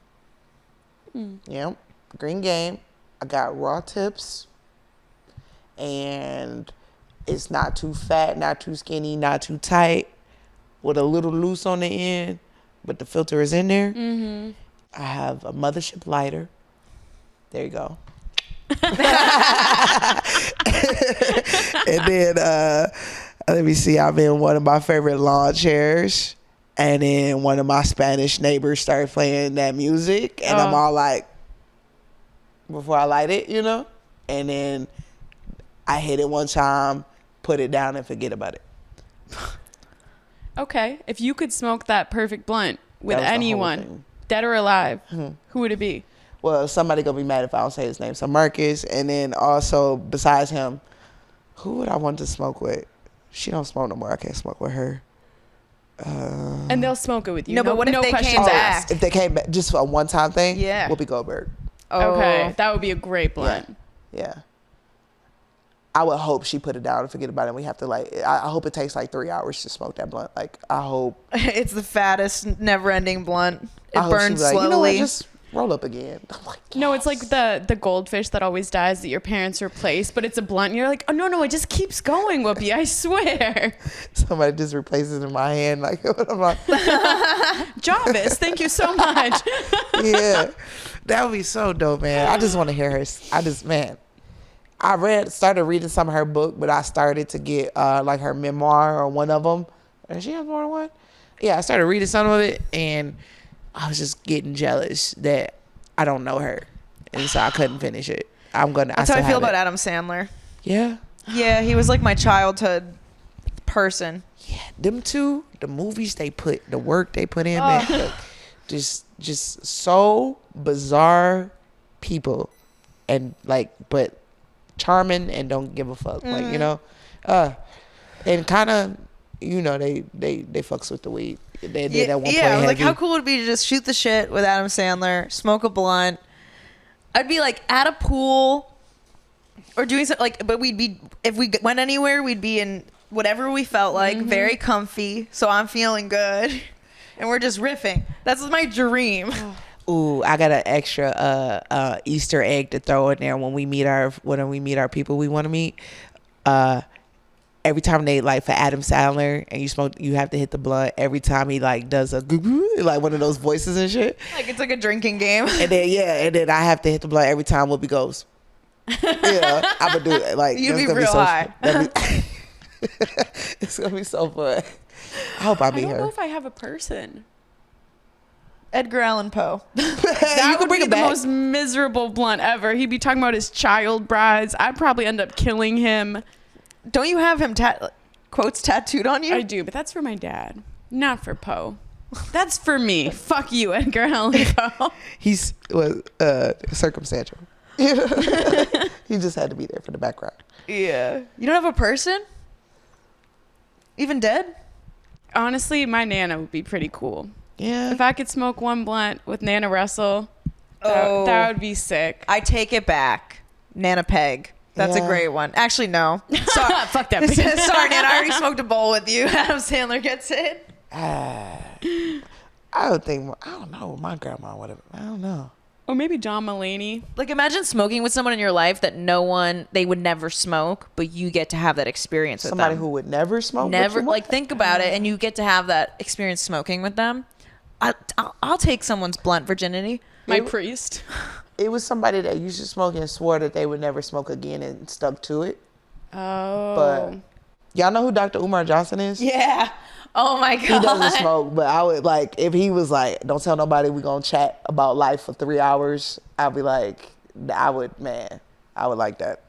Yep, green game. I got raw tips, and it's not too fat, not too skinny, not too tight, with a little loose on the end, but the filter is in there. I have a mothership lighter. There you go. And then let me see, I'm in one of my favorite lawn chairs, and then one of my Spanish neighbors started playing that music, and I'm all like, before I light it, you know, and then I hit it one time, put it down, and forget about it. Okay. If you could smoke that perfect blunt with That was the whole anyone, thing. dead or alive, who would it be? Well, somebody gonna be mad if I don't say his name. So Marcus, and then also besides him, who would I want to smoke with? She don't smoke no more. I can't smoke with her. And they'll smoke it with you. No, but what if they questions came back? asked. If they came back just for a one-time thing, Yeah. Whoopi Goldberg. Okay, that would be a great blunt. Yeah. I would hope she put it down and forget about it. And we have to like, I hope it takes like 3 hours to smoke that blunt. Like, I hope. It's the fattest, never-ending blunt. It I hope burns she's like, slowly. you know what, just roll up again. I'm like, No, it's like the goldfish that always dies that your parents replace, but it's a blunt. And you're like, oh, no, it just keeps going, Whoopi. I swear. somebody just replaces it in my hand. Like, I'm like, Jarvis, thank you so much. yeah, that would be so dope, man. I just want to hear her. I started reading some of her book, but I started to get like her memoir or one of them. Does she have more than one? Yeah, I started reading some of it, and I was just getting jealous that I don't know her. and so I couldn't finish it. That's how I feel about Adam Sandler. Yeah. Yeah, he was like my childhood person. Yeah, them two, the movies they put, the work they put in, man, like, just so bizarre people, and like, but charming and don't give a fuck, like, you know, and kind of, you know, they fucks with the weed. They did at one point. Yeah, I was like, how cool would it be to just shoot the shit with Adam Sandler, smoke a blunt? I'd be like at a pool or doing something like, but we'd be, if we went anywhere, we'd be in whatever we felt like, very comfy. So I'm feeling good, and we're just riffing. That's my dream. Ooh, I got an extra Easter egg to throw in there when we meet our people we want to meet. Every time they like for Adam Sandler and you smoke, you have to hit the blunt. Every time he like does a like one of those voices and shit. Like it's like a drinking game. And then I have to hit the blunt every time Whoopi goes. Yeah, I'm gonna do it. Like you'd be real high. It's gonna be so fun. I hope I meet her. I don't know if I have a person. Edgar Allan Poe. That would be the most miserable blunt ever. He'd be talking about his child brides. I'd probably end up killing him. Don't you have him quotes tattooed on you? I do, but that's for my dad, not for Poe. That's for me. Fuck you, Edgar Allan Poe. He's circumstantial. He just had to be there for the background. Yeah. You don't have a person? Even dead? Honestly, my Nana would be pretty cool. Yeah. If I could smoke one blunt with Nana Russell, that would be sick. I take it back. Nana Peg. That's a great one. Actually, no. Sorry. Fuck that bitch. Sorry, Nana. I already smoked a bowl with you. Adam Sandler gets it. I don't know. My grandma would have. I don't know. Or maybe John Mulaney. Like, imagine smoking with someone in your life that they would never smoke, but you get to have that experience with Somebody them. who would never smoke? Never. Like, think about it, and you get to have that experience smoking with them. I'll take someone's blunt virginity. My priest. It was somebody that used to smoke and swore that they would never smoke again and stuck to it. Oh. But y'all know who Dr. Umar Johnson is? Yeah. Oh my God. He doesn't smoke, but I would like, if he was like, don't tell nobody we're going to chat about life for 3 hours, I'd be like, I would like that.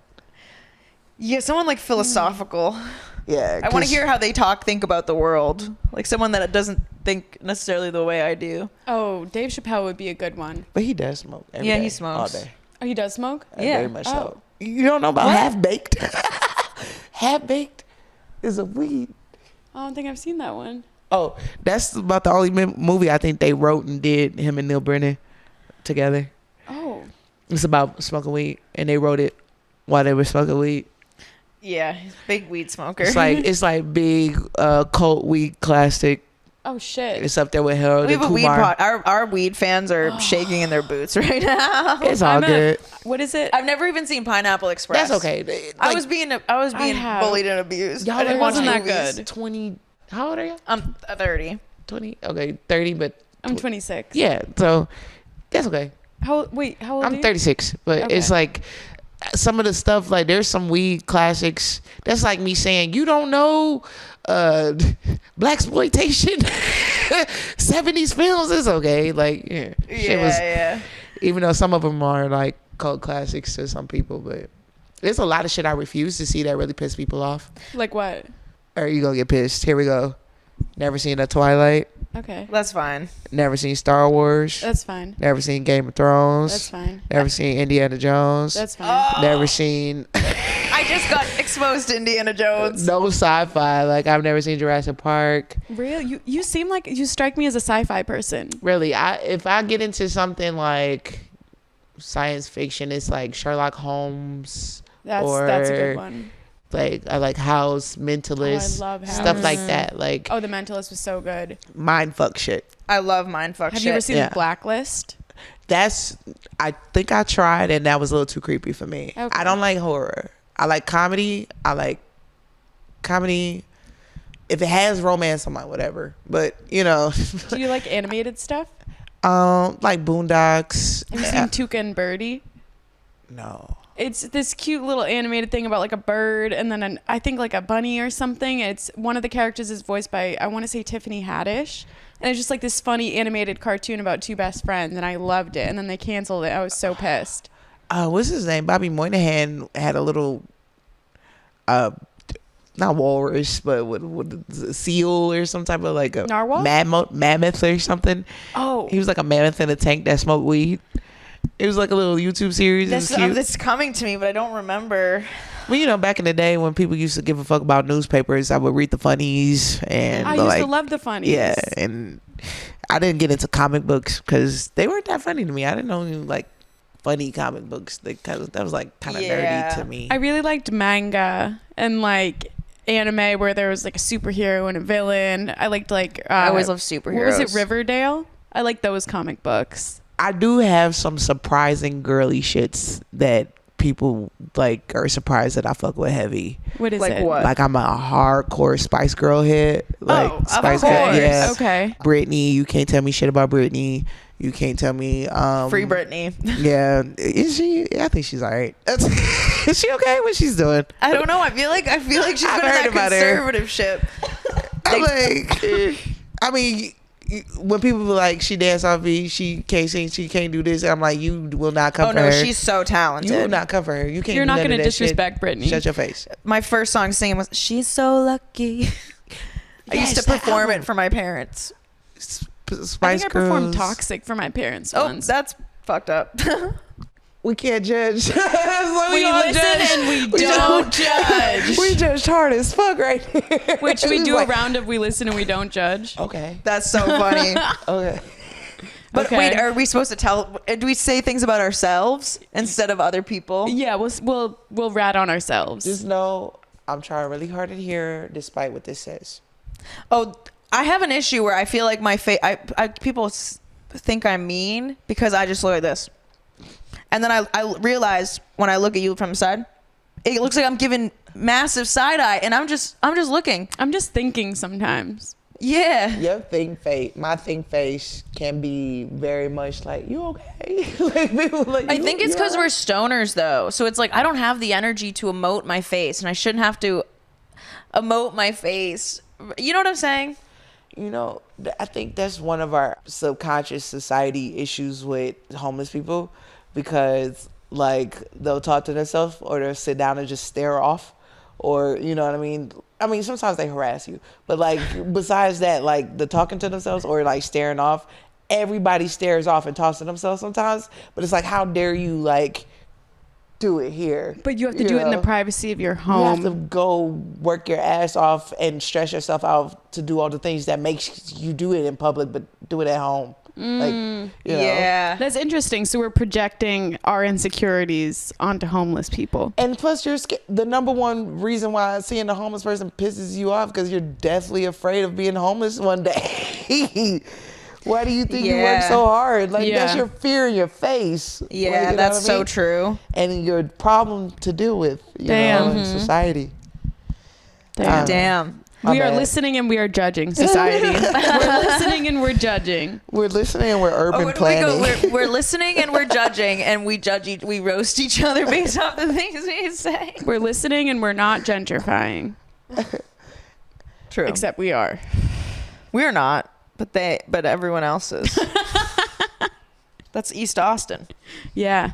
Yeah, someone like philosophical. Yeah. I want to hear how they think about the world. Like someone that doesn't think necessarily the way I do. Oh, Dave Chappelle would be a good one. But he does smoke every Yeah, day, he smokes. all day. Oh, he does smoke? Yeah. Very much so. You don't know about Half-Baked? Half-Baked is a weed. I don't think I've seen that one. Oh, that's about the only movie I think they wrote and did, him and Neil Brennan together. Oh. It's about smoking weed, and they wrote it while they were smoking weed. Yeah, he's a big weed smoker. It's like big cult weed classic. Oh shit. It's up there with Harold we and have a Kumar. weed pot. Our weed fans are shaking in their boots right now. It's all good. What is it? I've never even seen Pineapple Express. That's okay. I was being bullied and abused. Y'all I didn't watch wasn't that movies. good. 20. How old are you? I'm 30. 20. Okay, 30, but I'm 26. yeah. So that's okay. How old are I'm you? 36, but Okay. it's like some of the stuff, like there's some weed classics. That's like me saying, you don't know blaxploitation 70s films. It's okay. Like, yeah. Yeah. Even though some of them are like cult classics to some people, but there's a lot of shit I refuse to see that really piss people off. Like what? Or you gonna get pissed. Here we go. Never seen a Twilight. Okay. That's fine. Never seen Star Wars. That's fine. Never seen Game of Thrones. That's fine. Never seen Indiana Jones. That's fine. Never seen I just got exposed to Indiana Jones. no sci-fi. Like I've never seen Jurassic Park. Really? You seem like you strike me as a sci-fi person. Really, if I get into something like science fiction, it's like Sherlock Holmes. That's a good one. Like I like House, Mentalist, Oh, I love House. stuff like that. Like Oh, The Mentalist was so good. mind fuck shit. I love mindfuck Have shit. you ever seen Yeah. The Blacklist? I think I tried and that was a little too creepy for me. Okay. I don't like horror. I like comedy. If it has romance, I'm like whatever. But you know, Do you like animated stuff? like Boondocks. Have you seen Tuca and Birdie? No. It's this cute little animated thing about like a bird and then I think like a bunny or something. It's one of the characters is voiced by, I want to say, Tiffany Haddish. And it's just like this funny animated cartoon about two best friends, and I loved it. And then they canceled it. I was so pissed. What's his name? Bobby Moynihan had a little, not walrus, but what a seal or some type of like a Narwhal? mammoth or something. Oh. He was like a mammoth in a tank that smoked weed. It was like a little YouTube series. It was cute. It's coming to me, but I don't remember. Well, you know, back in the day when people used to give a fuck about newspapers, I would read the funnies and I used to love the funnies. Yeah, and I didn't get into comic books because they weren't that funny to me. I didn't know like funny comic books. That was like kind of nerdy to me. I really liked manga and like anime where there was like a superhero and a villain. I liked like I always love superheroes. What was it, Riverdale? I like those comic books. I do have some surprising girly shits that people like are surprised that I fuck with heavy. What is Like it? what? Like I'm a hardcore Spice Girl head. Like of Spice course. Girl, yeah. Okay. Britney, you can't tell me shit about Britney. You can't tell me Free Britney. Yeah, is she? I think she's alright. Is she okay? What she's doing? I don't know. I feel like she's I've been in heard that about her. conservative ship. I'm like, I mean, when people be like, she dance on me, she can't sing, she can't do this, I'm like, you will not come Oh for no, her. she's so talented. You will not come for her. You can't. You're do not none gonna of that disrespect shit. Britney. Shut your face. My first song singing was "She's So Lucky." I used to perform it for my parents. Spice I think I performed Girls. Toxic for my parents Oh, once. that's fucked up. We can't judge. We listen and we don't judge. We judged hard as fuck right here. Which we do Like, a round of we listen and we don't judge. Okay. That's so funny. Okay. But Okay. wait, are we supposed to tell? Do we say things about ourselves instead of other people? Yeah, we'll rat on ourselves. Just know I'm trying really hard in here, despite what this says. Oh, I have an issue where I feel like my face. People think I'm mean because I just look like this, and then I realize when I look at you from the side, it looks like I'm giving massive side eye, and I'm just looking. I'm just thinking sometimes. Yeah. Your think face, my think face can be very much like, you okay? Like people like. I "You- think it's you because all we're right?" stoners though, so it's like I don't have the energy to emote my face, and I shouldn't have to emote my face. You know what I'm saying? You know, I think that's one of our subconscious society issues with homeless people, because like they'll talk to themselves or they'll sit down and just stare off, or you know what I mean. I mean, sometimes they harass you, but like besides that, like the talking to themselves or like staring off, everybody stares off and talks to themselves sometimes. But it's like, how dare you like do it here? But you have to do it in the know? privacy of your You have to home. go work your ass off and stress yourself out to do all the things that makes you do it in public, but do it at home. Like, you know. Yeah. That's interesting. So we're projecting our insecurities onto homeless people. And plus, the number one reason why seeing a homeless person pisses you off because you're deathly afraid of being homeless one day. Why do you think you work Yeah. so hard? Like, that's Yeah. your fear in your face. Yeah, Like, you know that's what I so mean? true. And your problem to deal with, you Damn. know, in society. Damn. Damn. My We are bad. listening and we are judging society. We're listening and we're judging. We're listening and we're urban where do we go? planning. We're listening and we're judging, and we we roast each other based off the things we say. We're listening and we're not gentrifying. True. Except we are. We're not, but everyone else is. That's East Austin. Yeah.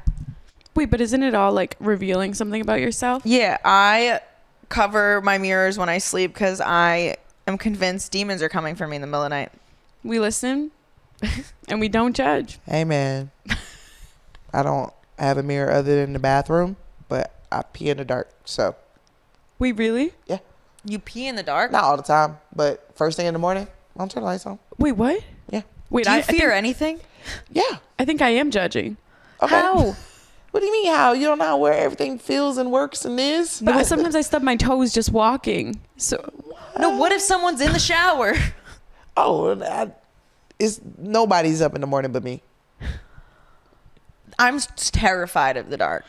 Wait, but isn't it all like revealing something about yourself? Yeah, I cover my mirrors when I sleep because I am convinced demons are coming for me in the middle of the night. We listen and we don't judge. Hey, man. I don't have a mirror other than the bathroom, but I pee in the dark. So, We really? yeah. You pee in the dark? Not all the time, but first thing in the morning, I'll turn the lights on. Wait, what? Yeah. Wait, Do you I fear anything? Yeah. think I am judging. Okay. How? What do you mean how? You don't know where everything feels and works and is? But sometimes I stub my toes just walking. So No, what if someone's in the shower? Oh, it's nobody's up in the morning but me. I'm terrified of the dark.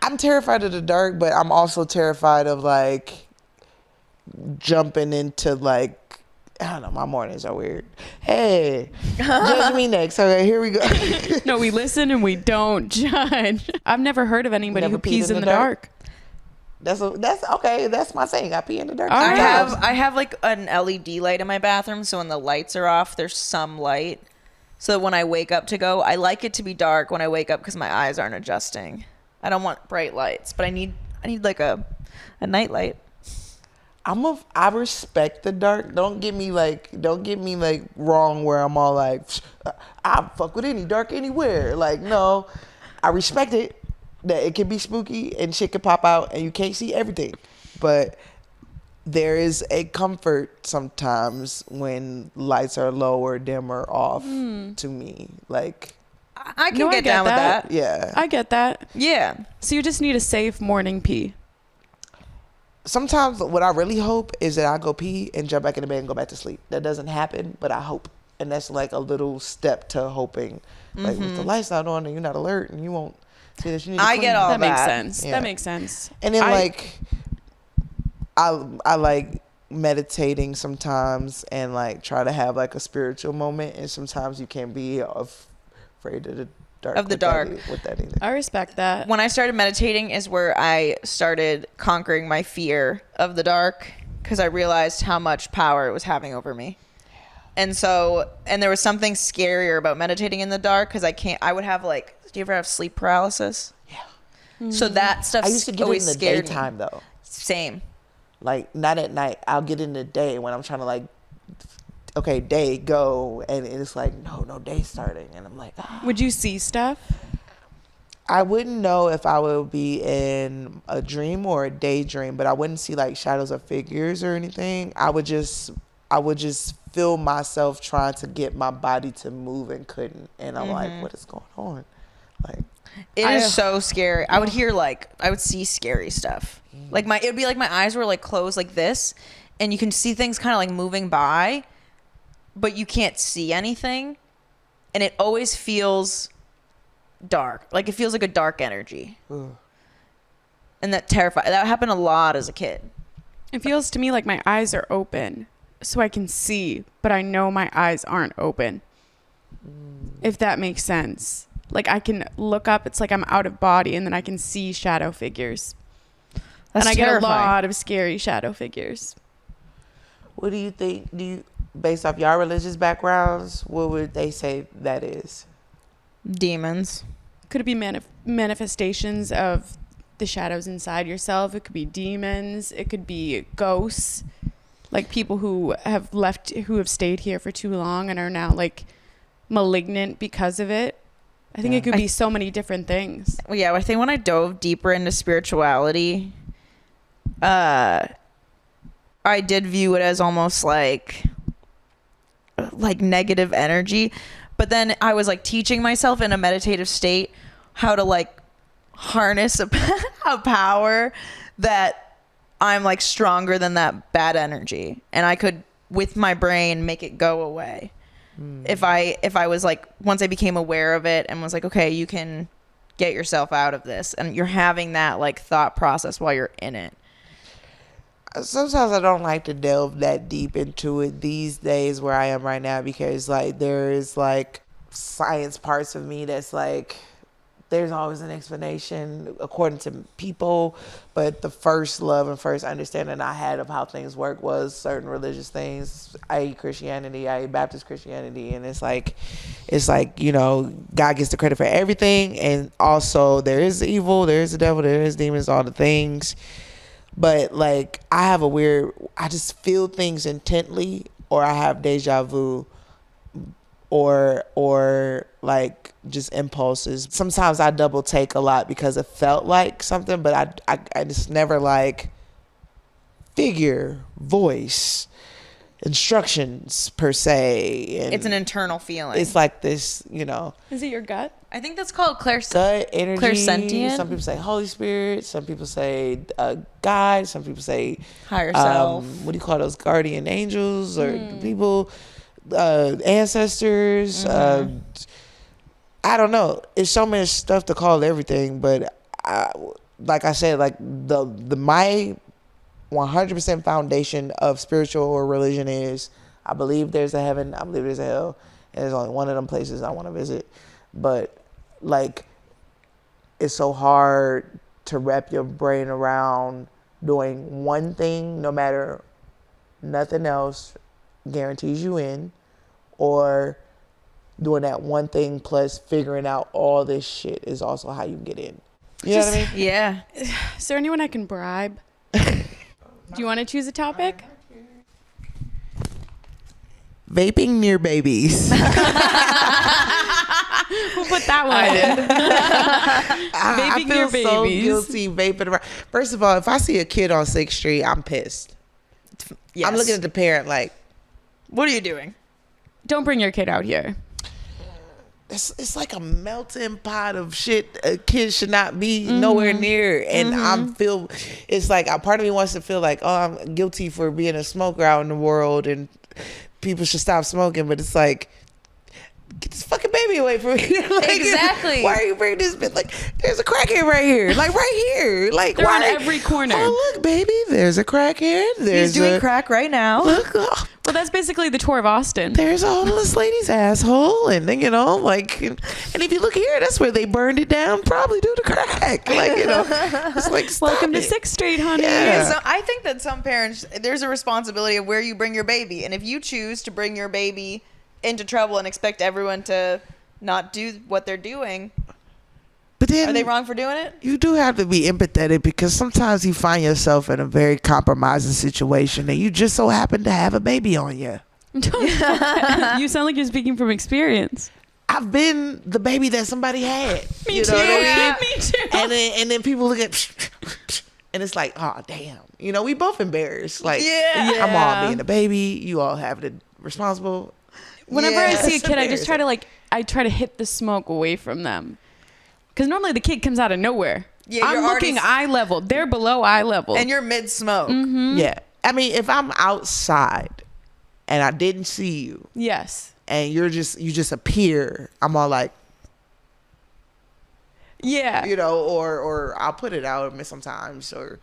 I'm terrified of the dark, but I'm also terrified of like jumping into like I don't know. My mornings are weird. Hey, judge me next. Okay, here we go. No, we listen and we don't judge. I've never heard of anybody Never who pees peed in the dark. That's okay. That's my saying. I pee in the dark. All right. I have like an LED light in my bathroom, so when the lights are off, there's some light. So that when I wake up to go, I like it to be dark when I wake up because my eyes aren't adjusting. I don't want bright lights, but I need like a night light. I respect the dark. Don't get me like wrong where I'm all like, I fuck with any dark anywhere. Like, no, I respect it that it can be spooky and shit can pop out and you can't see everything. But there is a comfort sometimes when lights are low or dim or off to me. Like, I can get down with that. Yeah. I get that. Yeah. So you just need a safe morning pee. Sometimes what I really hope is that I go pee and jump back in the bed and go back to sleep. That doesn't happen, but I hope. And that's like a little step to hoping. Like, if the lights not on and you're not alert and you won't see this, you need to I get all That makes that. sense. Yeah. That makes sense. And then like I like meditating sometimes and like try to have like a spiritual moment, and sometimes you can't be afraid of the dark. Of the dark. With that either. I respect that. When I started meditating is where I started conquering my fear of the dark, because I realized how much power it was having over me. And there was something scarier about meditating in the dark, because I would have like, do you ever have sleep paralysis? Yeah. So that stuff I used to get it always in the scared daytime me. though. Same. Like, not at night. I'll get in the day when I'm trying to like, okay, day, go. And it's like, no day's starting. And I'm like, Would you see stuff? I wouldn't know if I would be in a dream or a daydream, but I wouldn't see like shadows of figures or anything. I would just feel myself trying to get my body to move and couldn't. And I'm like, what is going on? Like, It is so scary. I would see scary stuff. Like it would be like my eyes were like closed like this, and you can see things kind of like moving by, but you can't see anything. And it always feels dark. Like it feels like a dark energy. ugh. And That happened a lot as a kid. it feels to me like my eyes are open so I can see, but I know my eyes aren't open. If that makes sense. Like I can look up, it's like I'm out of body, and then I can see shadow figures. That's and I terrifying. get a lot of scary shadow figures. What do you think? Based off your religious backgrounds, what would they say that is? Demons. Could it be manifestations of the shadows inside yourself? It could be demons. It could be ghosts, like people who have stayed here for too long and are now like malignant because of it. I think it could be so many different things. Well, yeah, I think when I dove deeper into spirituality, I did view it as almost like negative energy. But then I was like teaching myself in a meditative state how to like harness a power that I'm like stronger than that bad energy, and I could with my brain make it go away. If I was like, once I became aware of it and was like, okay, you can get yourself out of this, and you're having that like thought process while you're in it. Sometimes I don't like to delve that deep into it these days where I am right now, because like there is like science parts of me that's like, there's always an explanation according to people, but the first love and first understanding I had of how things work was certain religious things, i.e. Christianity, i.e. Baptist Christianity. And it's like, you know, God gets the credit for everything, and also there is evil, there is the devil, there is demons, all the things. But like I just feel things intently, or I have deja vu, or like just impulses. Sometimes I double take a lot because it felt like something, but I just never like figure, voice, instructions per se. And It's an internal feeling. it's like this, you know, Is it your gut? I think that's called gut energy. clairsentient. Some people say Holy Spirit. Some people say God. Some people say Higher self. what do you call those, guardian angels or people, ancestors? I don't know. It's so much stuff to call everything, but like I said, like my 100% foundation of spiritual or religion is I believe there's a heaven. I believe there's a hell. And there's only one of them places I want to visit. But like, it's so hard to wrap your brain around doing one thing, no matter nothing else guarantees you in, or doing that one thing plus figuring out all this shit is also how you get in. You know what I mean? Yeah. Is there anyone I can bribe? Do you want to choose a topic? Vaping near babies. We'll put that one in. I Vaping feel near so babies. guilty vaping around. First of all, if I see a kid on 6th Street, I'm pissed. Yes. I'm looking at the parent like, What are you doing? Don't bring your kid out here. it's like a melting pot of shit a kid should not be nowhere near. And it's like a part of me wants to feel like, oh, I'm guilty for being a smoker out in the world and people should stop smoking. But it's like, get this fucking baby away from me. Like, Exactly. Why are you bringing this bitch? Like, there's a crackhead right here. Like, right here. Like, They're why? on every corner. Oh, look, baby. There's a crackhead. He's doing crack right now. Look, oh, Well, that's basically the tour of Austin. there's a homeless lady's asshole. And then, like, and if you look here, that's where they burned it down, probably due to crack. Like, it's like, stop Welcome to it. 6th Street, honey. Yeah. So I think that some parents, there's a responsibility of where you bring your baby. And if you choose to bring your baby into trouble and expect everyone to not do what they're doing, But then are they wrong for doing it? you do have to be empathetic because sometimes you find yourself in a very compromising situation and you just so happen to have a baby on you. You sound like you're speaking from experience. I've been the baby that somebody had. Me you too. know what I mean? Me too. And then people look at and it's like, oh damn. We both embarrassed. Like, Yeah. I'm all being a baby. You all have the responsible. Whenever I see a Yes. kid, I just try to hit the smoke away from them. Because normally the kid comes out of nowhere. Yeah, I'm you're already looking eye level. They're below eye level. And you're mid smoke. Yeah. I mean, if I'm outside and I didn't see you Yes. and you just appear, I'm all like, Yeah. or I'll put it out sometimes, or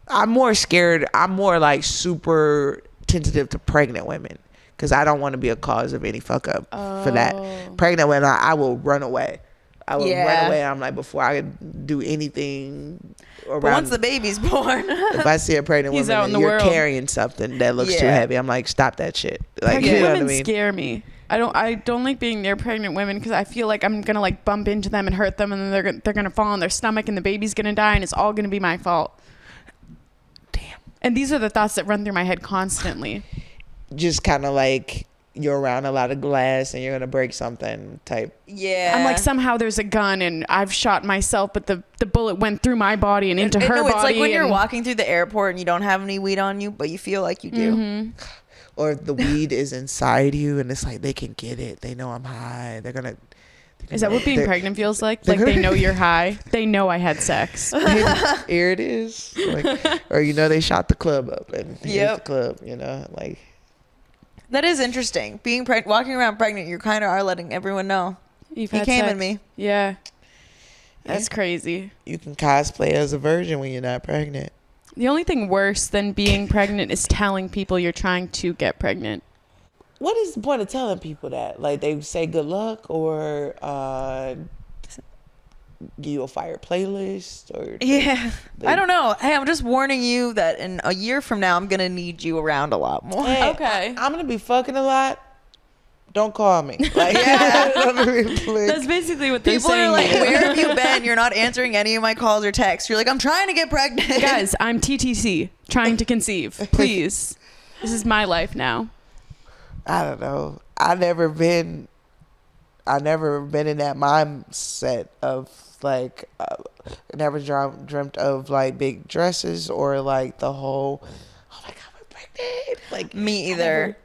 I'm more scared. I'm more like super tentative to pregnant women because I don't want to be a cause of any fuck up for that. Pregnant women, I will run away. I will run away. I'm like, before I do anything around. But once the baby's born, if I see a pregnant He's woman out in and the you're world. carrying something that looks too Yeah. heavy, I'm like, stop that shit. Like, Pregnant you know women what I mean? scare me. I don't like being near pregnant women because I feel like I'm gonna like bump into them and hurt them, and then they're gonna fall on their stomach, and the baby's gonna die, and it's all gonna be my fault. Damn. And these are the thoughts that run through my head constantly. Just kind of like you're around a lot of glass and you're gonna break something type. yeah. I'm like, somehow there's a gun and I've shot myself, but the bullet went through my body and into her no, body. it's like when you're and- walking through the airport and you don't have any weed on you, but you feel like you do. Mm-hmm. Or the weed is inside you and it's like they can get it. They know I'm high. They're gonna. Is that what being they're- pregnant feels like? they're Like they gonna- know you're high. They know I had sex. Here it is. Like, or they shot the club up and here's Yep. the club. Like. That is interesting. Being walking around pregnant, you kind of are letting everyone know. You've He had came sex. in me. Yeah. That's crazy. You can cosplay as a virgin when you're not pregnant. The only thing worse than being pregnant is telling people you're trying to get pregnant. What is the point of telling people that? Like they say good luck or give you a fire playlist or Yeah. I don't know. Hey, I'm just warning you that in a year from now, I'm going to need you around a lot more. Hey, Okay. I'm gonna be fucking a lot. Don't call me. Like, That's basically what they're People saying. are like, where have you been? You're not answering any of my calls or texts. You're like, I'm trying to get pregnant. Guys, I'm TTC, trying to conceive. Please. This is my life now. I don't know. I never been in that mindset of like, never dreamt of like big dresses or like the whole, oh my God, we're pregnant. Like Me either.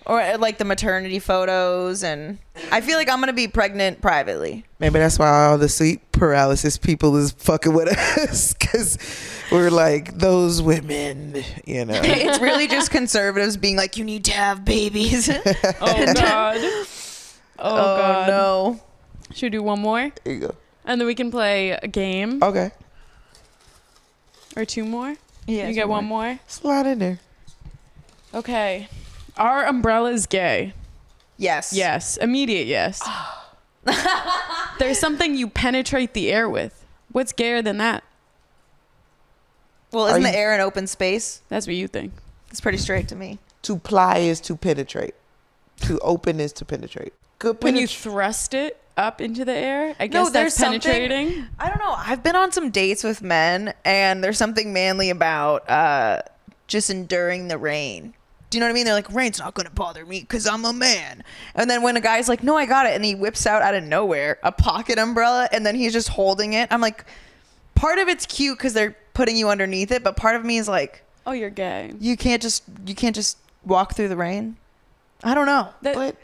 Or like the maternity photos. And I feel like I'm going to be pregnant privately. Maybe that's why all the sleep paralysis people is fucking with us because we're like those women, It's really just conservatives being like, you need to have babies. Oh, God. Oh, God. no. Should we do one more? There you go. And then we can play a game. Okay. Or two more? Yeah, You get one more? Slide in there. Okay. Are umbrellas gay? Yes. Yes. Immediate yes. There's something you penetrate the air with. What's gayer than that? Well, isn't the air an open space? That's what you think. It's pretty straight to me. To ply is to penetrate. To open is to penetrate. Good When you thrust it up into the air, I guess there's that's penetrating. I don't know. I've been on some dates with men, and there's something manly about just enduring the rain. Do you know what I mean? They're like, rain's not going to bother me because I'm a man. And then when a guy's like, no, I got it, and he whips out of nowhere a pocket umbrella, and then he's just holding it. I'm like, part of it's cute because they're putting you underneath it, but part of me is like, Oh, you're gay. you can't just walk through the rain. I don't know.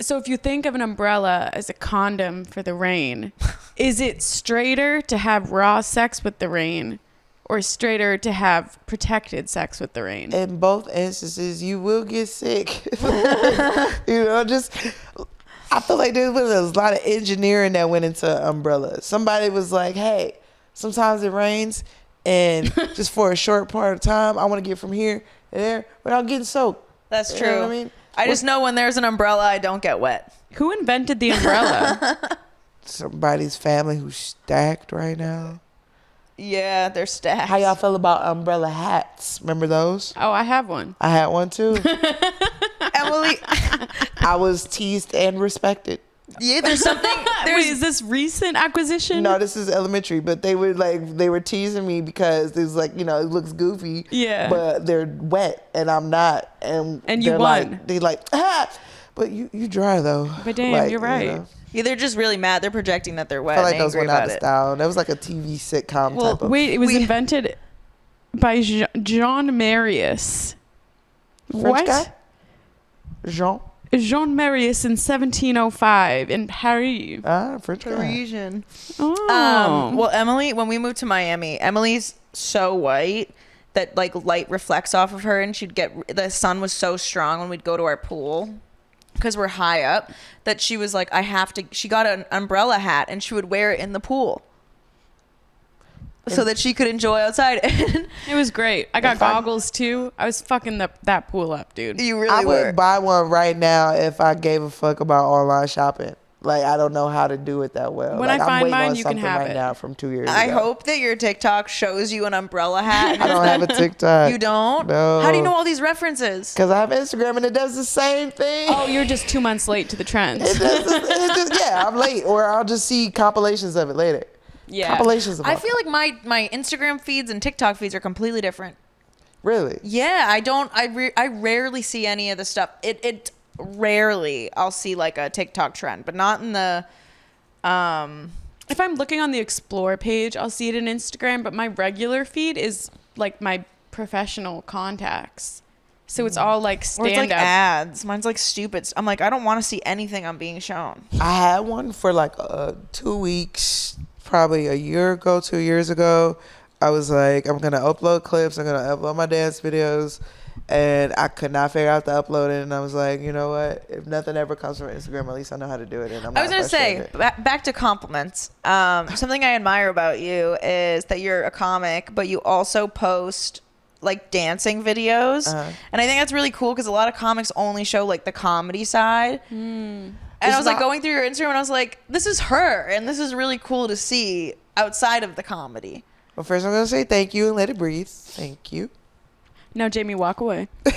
So if you think of an umbrella as a condom for the rain, is it straighter to have raw sex with the rain or straighter to have protected sex with the rain? In both instances, you will get sick. Just I feel like there was a lot of engineering that went into umbrellas. Somebody was like, hey, sometimes it rains, and just for a short part of time, I want to get from here to there without getting soaked. That's true. You know what I mean? I just know when there's an umbrella, I don't get wet. Who invented the umbrella? Somebody's family who's stacked right now. Yeah, they're stacked. How y'all feel about umbrella hats? Remember those? Oh, I have one. I had one too. Emily. I was teased and respected. Yeah, there's something. Wait, is this recent acquisition? No, this is elementary, but they were teasing me because it was like, it looks goofy. Yeah. But they're wet and I'm not. And you won. They're like, but you dry though. But damn, you're right. Yeah, they're just really mad. They're projecting that they're wet. I feel like and those angry went out about of it. style. That was like a TV sitcom type of. Wait, it was invented by John Marius. French guy? Jean Marius in 1705 in Paris. French guy. Parisian. Oh. Well, Emily, when we moved to Miami, Emily's so white that like light reflects off of her, and the sun was so strong when we'd go to our pool because we're high up that she was like, she got an umbrella hat and she would wear it in the pool so that she could enjoy outside. It was great. I got goggles too. I was fucking that pool up, dude. You really I were. would buy one right now if I gave a fuck about online shopping. Like, I don't know how to do it that well. When like, I find I'm waiting mine, on you can something have right it. now from 2 years ago. I hope that your TikTok shows you an umbrella hat. I don't have a TikTok. You don't? No. How do you know all these references? Because I have Instagram and it does the same thing. Oh, you're just 2 months late to the trends. I'm late, or I'll just see compilations of it later. Yeah. Compilations of I it. feel like my Instagram feeds and TikTok feeds are completely different. Really? Yeah, I rarely see any of the stuff. It rarely I'll see like a TikTok trend, but not in the If I'm looking on the explore page, I'll see it in Instagram, but my regular feed is like my professional contacts. So it's all like or stand it's like up. ads. Mine's like stupid. I'm like, I don't want to see anything I'm being shown. I had one for like 2 weeks, probably a year ago, 2 years ago. I was like, I'm going to upload clips. I'm going to upload my dance videos. And I could not figure out to upload it. And I was like, you know what? If nothing ever comes from Instagram, at least I know how to do it. And I'm I was going to say, back to compliments. Something I admire about you is that you're a comic, but you also post like dancing videos. And I think that's really cool because a lot of comics only show like the comedy side. And I was like going through your Instagram and I was like, this is her. And this is really cool to see outside of the comedy. Well, first I'm going to say thank you and let it breathe. Thank you. Now, Jamie, walk away. But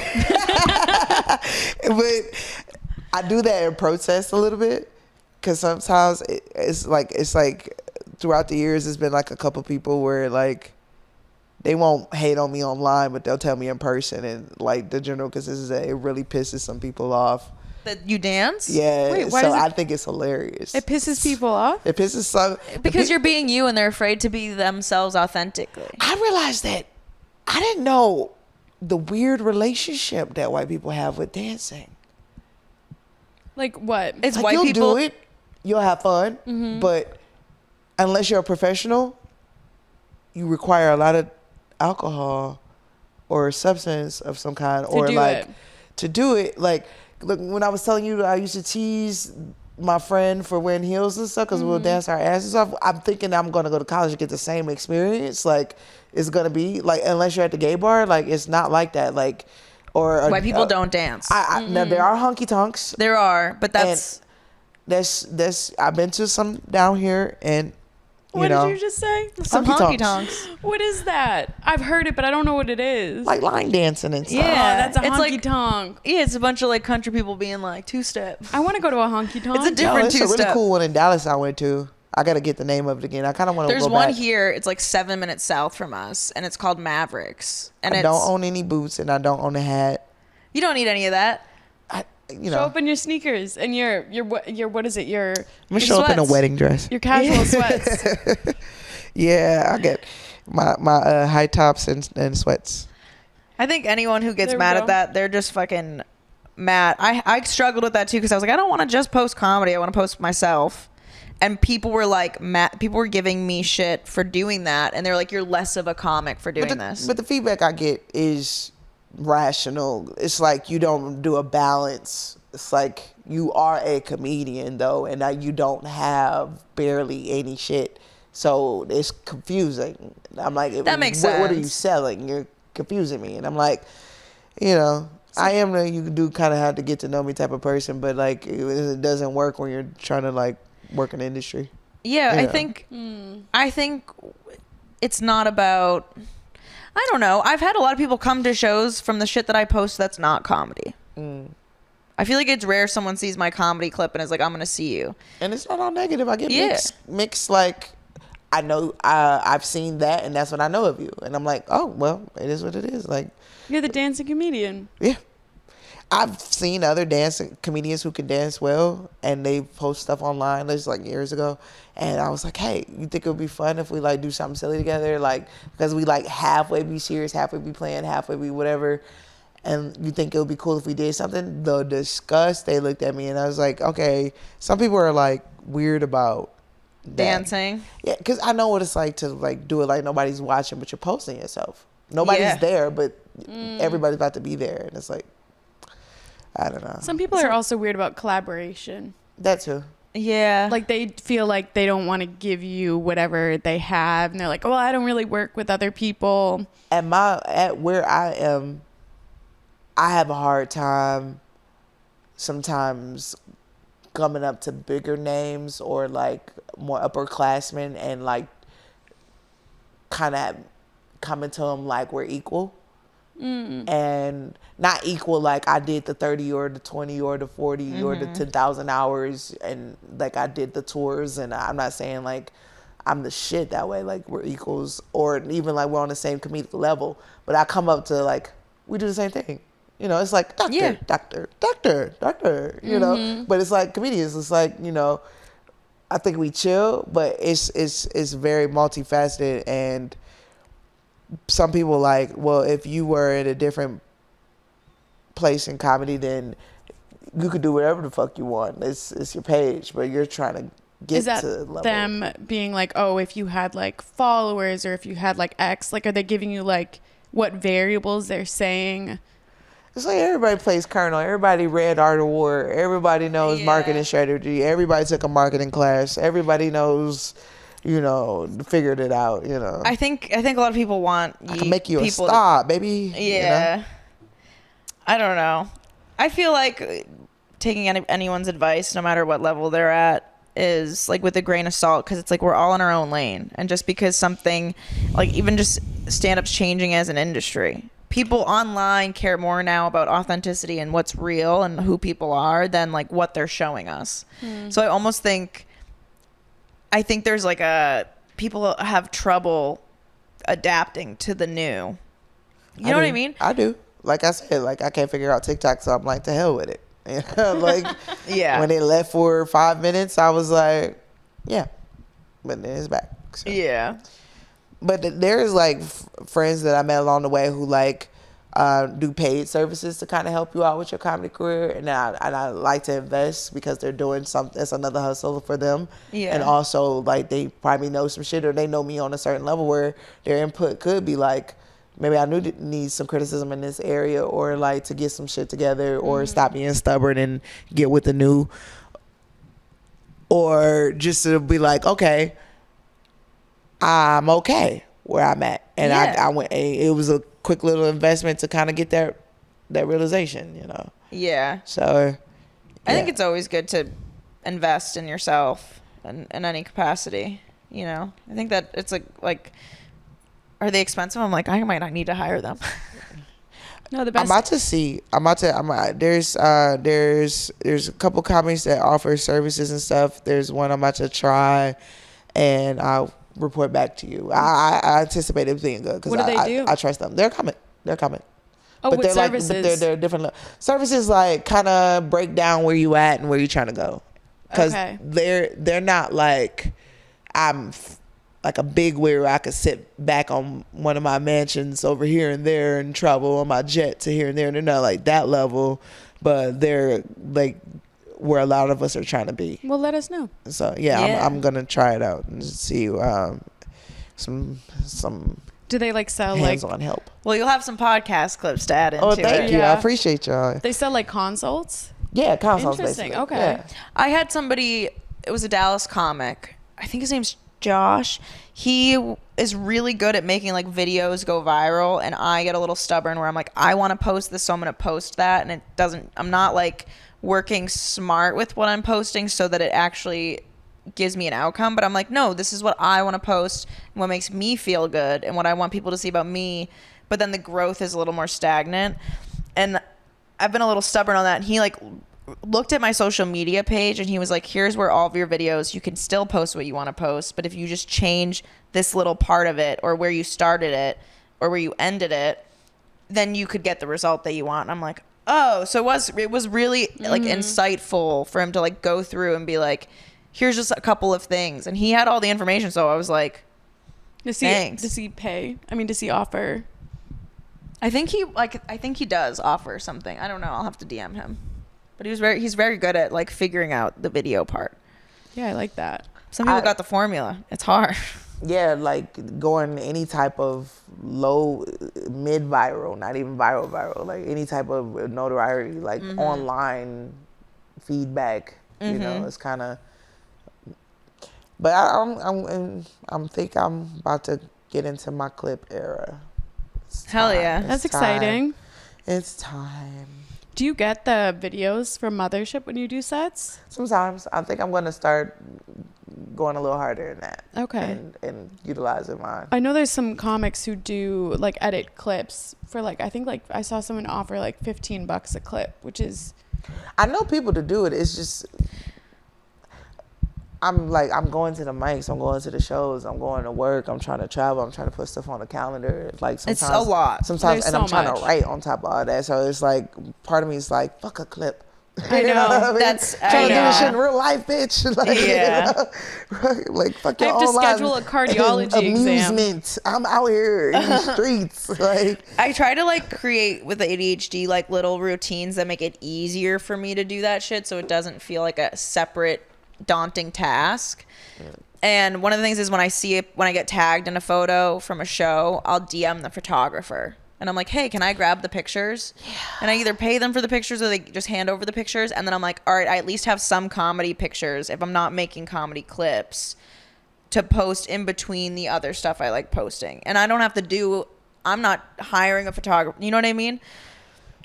I do that in protest a little bit because sometimes it's like throughout the years, there's been like a couple people where like they won't hate on me online, but they'll tell me in person and like the general consensus that it really pisses some people off. That you dance? Yeah. Wait, why so does it- I think it's hilarious. It pisses people off? It pisses some Because you're being you and they're afraid to be themselves authentically. I realized that I didn't know the weird relationship that white people have with dancing. Like what? It's Like, white you'll people. do it, you'll have fun, but unless you're a professional, you require a lot of alcohol or substance of some kind, or do like it. to do it. Like, look, when I was telling you that I used to tease my friend for wearing heels and stuff because we'll dance our asses off, I'm thinking I'm going to go to college and get the same experience. Like, it's going to be like, unless you're at the gay bar, like, it's not like that. Like, or Why people don't dance. Now there are honky tonks. There are, but that's There's I've been to some down here, and What did you just say? some honky honky tonks. What is that? I've heard it, but I don't know what it is. like line dancing and stuff. Yeah. Oh, that's a It's honky like- tonk. Yeah, it's a bunch of like country people being like two-step. I want to go to a honky tonk. It's a different It's a really two-step. cool one in Dallas I went to. I gotta get the name of it again. I kind of want to There's go one back. here. It's like 7 minutes south from us, and it's called Mavericks. And I it's don't own any boots, and I don't own a hat. you don't need any of that. You Show know, up in your sneakers and your what is it? Your I'm gonna show up in a sweats. wedding dress. your casual sweats. Yeah, I get my high tops and sweats. I think anyone who gets There we mad go. at that, they're just fucking mad. I struggled with that too because I was like, I don't want to just post comedy. I want to post myself. And people were like, people were giving me shit for doing that, and they're like, "You're less of a comic for doing this." But the feedback I get is rational. It's like you don't do a balance. It's like you are a comedian though, and now you don't have barely any shit, so it's confusing. I'm like, That makes What are you sense. selling? You're confusing me, and I'm like, I am you do kind of have to get to know me type of person, but like it doesn't work when you're trying to like work in the industry. Yeah, Yeah. I think it's not about. I don't know. I've had a lot of people come to shows from the shit that I post that's not comedy. I feel like it's rare someone sees my comedy clip and is like, "I'm gonna see you." And it's not all negative. I get Yeah. mixed like, I know I've seen that, and that's what I know of you, and I'm like, oh well, it is what it is. Like, You're the dancing comedian. yeah, I've seen other dancing comedians who can dance well, and they post stuff online. This like years ago, and I was like, hey, you think it would be fun if we like do something silly together, like because we like halfway be serious, halfway be playing, halfway be whatever. And you think it would be cool if we did something? The disgust they looked at me, and I was like, okay, some people are like weird about that. Dancing. Yeah, because I know what it's like to like do it like nobody's watching, but you're posting yourself. Nobody's Yeah. there, but everybody's about to be there, and it's like, I don't know. Some people are also weird about collaboration. That too. Yeah. Like they feel like they don't want to give you whatever they have, and they're like, "Oh, I don't really work with other people." At where I am, I have a hard time sometimes coming up to bigger names or like more upperclassmen and like kind of coming to them like we're equal. And not equal like I did the 30 or the 20 or the 40 or the 10,000 hours, and like I did the tours, and I'm not saying like I'm the shit that way, like we're equals or even like we're on the same comedic level, but I come up to like we do the same thing. You know, it's like doctor, Yeah. doctor, you know, but it's like comedians. It's like, I think we chill, but it's very multifaceted, and some people like, well, if you were in a different place in comedy, then you could do whatever the fuck you want. It's your page, but you're trying to get Is that to the level. them being like, "Oh, if you had like followers or if you had like X, like are they giving you like what variables they're saying?" It's like everybody plays Colonel. Everybody read Art of War. Everybody knows Yeah. marketing strategy. Everybody took a marketing class. Everybody knows, figured it out. I think a lot of people want I can make you a people star, baby. Yeah. I don't know. I feel like taking anyone's advice, no matter what level they're at, is like with a grain of salt, because it's like we're all in our own lane. And just because something, like even just stand-up's changing as an industry, people online care more now about authenticity and what's real and who people are than like what they're showing us. So I almost think there's like people have trouble adapting to the new. You know what I do. mean? I do. Like I said, like I can't figure out TikTok, so I'm like, to hell with it. Like, Yeah. when it left for 5 minutes, I was like, yeah, but then it's back. So. Yeah. But there's like friends that I met along the way who like do paid services to kind of help you out with your comedy career, and I like to invest because they're doing something. It's another hustle for them. Yeah. And also like they probably know some shit, or they know me on a certain level where their input could be like, maybe I need some criticism in this area, or like to get some shit together, or stop being stubborn and get with the new, or just to be like, okay, I'm okay where I'm at. And Yeah. I went, it was a quick little investment to kind of get that that realization, Yeah. So I think it's always good to invest in yourself in any capacity. I think that it's like, are they expensive? I'm like, I might not need to hire them. No, the best. I'm about to see. There's a couple companies that offer services and stuff. There's one I'm about to try, and I'll report back to you. I anticipate it being good because What do they do? I trust them. They're coming. Oh, but what they're services? like, they're different services. Like kind of break down where you at and where you're trying to go. Because they're not like like a big where I could sit back on one of my mansions over here and there and travel on my jet to here and there. They're not like that level, but they're like where a lot of us are trying to be. Well, let us know. So I'm gonna try it out and see some Do they like sell hands-on help. Well, you'll have some podcast clips to add into Oh, thank it. you. Yeah. I appreciate y'all. They sell like consults? Yeah, consults. Interesting. Basically. Okay. Yeah. I had somebody, it was a Dallas comic. I think his name's Josh. He is really good at making like videos go viral, and I get a little stubborn where I'm like, I want to post this, so I'm going to post that, and I'm not like working smart with what I'm posting so that it actually gives me an outcome, but I'm like, no, this is what I want to post and what makes me feel good and what I want people to see about me. But then the growth is a little more stagnant, and I've been a little stubborn on that. And he like looked at my social media page and he was like, here's where all of your videos, you can still post what you want to post, but if you just change this little part of it or where you started it or where you ended it, then you could get the result that you want. And I'm like, oh, so it was really like insightful for him to like go through and be like, here's just a couple of things. And he had all the information, so I was like, thanks. Does he pay? I mean, does he offer? I think he does offer something. I don't know. I'll have to DM him. But he's very good at like figuring out the video part. Yeah, I like that. Some people got the formula. It's hard. Yeah, like going any type of low, mid-viral, not even viral, like any type of notoriety, like online feedback, it's kind of. But I'm think I'm about to get into my clip era. Hell yeah. That's exciting. It's time. Do you get the videos from Mothership when you do sets? Sometimes I think I'm going to start going a little harder in that. Okay. And utilizing mine. I know there's some comics who do like edit clips for like, I think like I saw someone offer like $15 a clip, which is. I know people to do it. It's just, I'm going to the mics, I'm going to the shows, I'm going to work, I'm trying to travel, I'm trying to put stuff on the calendar. Like sometimes, it's a lot. Sometimes, There's and I'm so trying much. to write on top of all that. So it's like, part of me is like, fuck a clip. I know. What I mean? That's trying to do this yeah. shit in real life, bitch. Like, Yeah. Like fuck I your have to online schedule a cardiology exam. amusement. I'm out here in the streets. Like, I try to like create with the ADHD like little routines that make it easier for me to do that shit, so it doesn't feel like a separate daunting task. And one of the things is when I get tagged in a photo from a show, I'll DM the photographer and I'm like, hey, can I grab the pictures? Yeah. And I either pay them for the pictures or they just hand over the pictures. And then I'm like, all right, I at least have some comedy pictures if I'm not making comedy clips to post in between the other stuff I like posting. And I don't have to I'm not hiring a photographer. You know what I mean?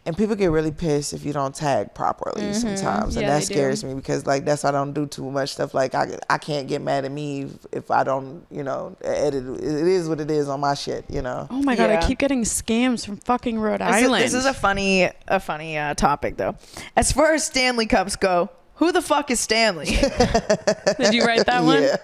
and people get really pissed if you don't tag properly sometimes, and Yeah, that they scares do. me because like that's why I don't do too much stuff. Like I can't get mad at me if I don't edit. It is what it is on my shit. Oh my god, I Yeah. keep getting scams from fucking Rhode Island. This is a funny topic though. As far as Stanley Cups go, who the fuck is Stanley? Did you write that one? Yeah.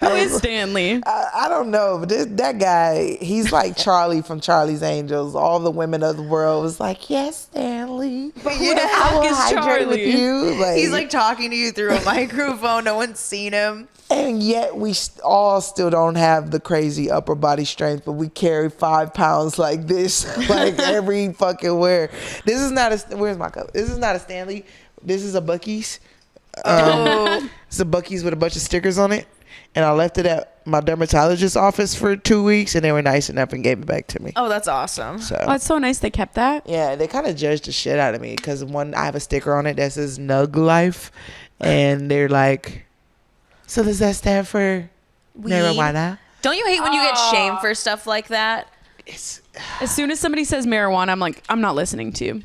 Who is Stanley? I don't know, but that guy, he's like Charlie from Charlie's Angels. All the women of the world was like, yes, Stanley. But who the yeah, fuck I will is hydrate with Charlie? you. he's like talking to you through a microphone. No one's seen him. And yet we all still don't have the crazy upper body strength, but we carry 5 pounds like this, like every fucking where. This is not where's my cup? This is not a Stanley. This is a Buc-ee's. It's a Buc-ee's with a bunch of stickers on it. And I left it at my dermatologist's office for 2 weeks, and they were nice enough and gave it back to me. Oh, that's awesome. So Oh, it's so nice they kept that. yeah, they kind of judged the shit out of me because I have a sticker on it that says Nug Life, and they're like, so does that stand for Weed? marijuana? Don't you hate when you get shamed for stuff like that? As soon as somebody says marijuana, I'm like, I'm not listening to you.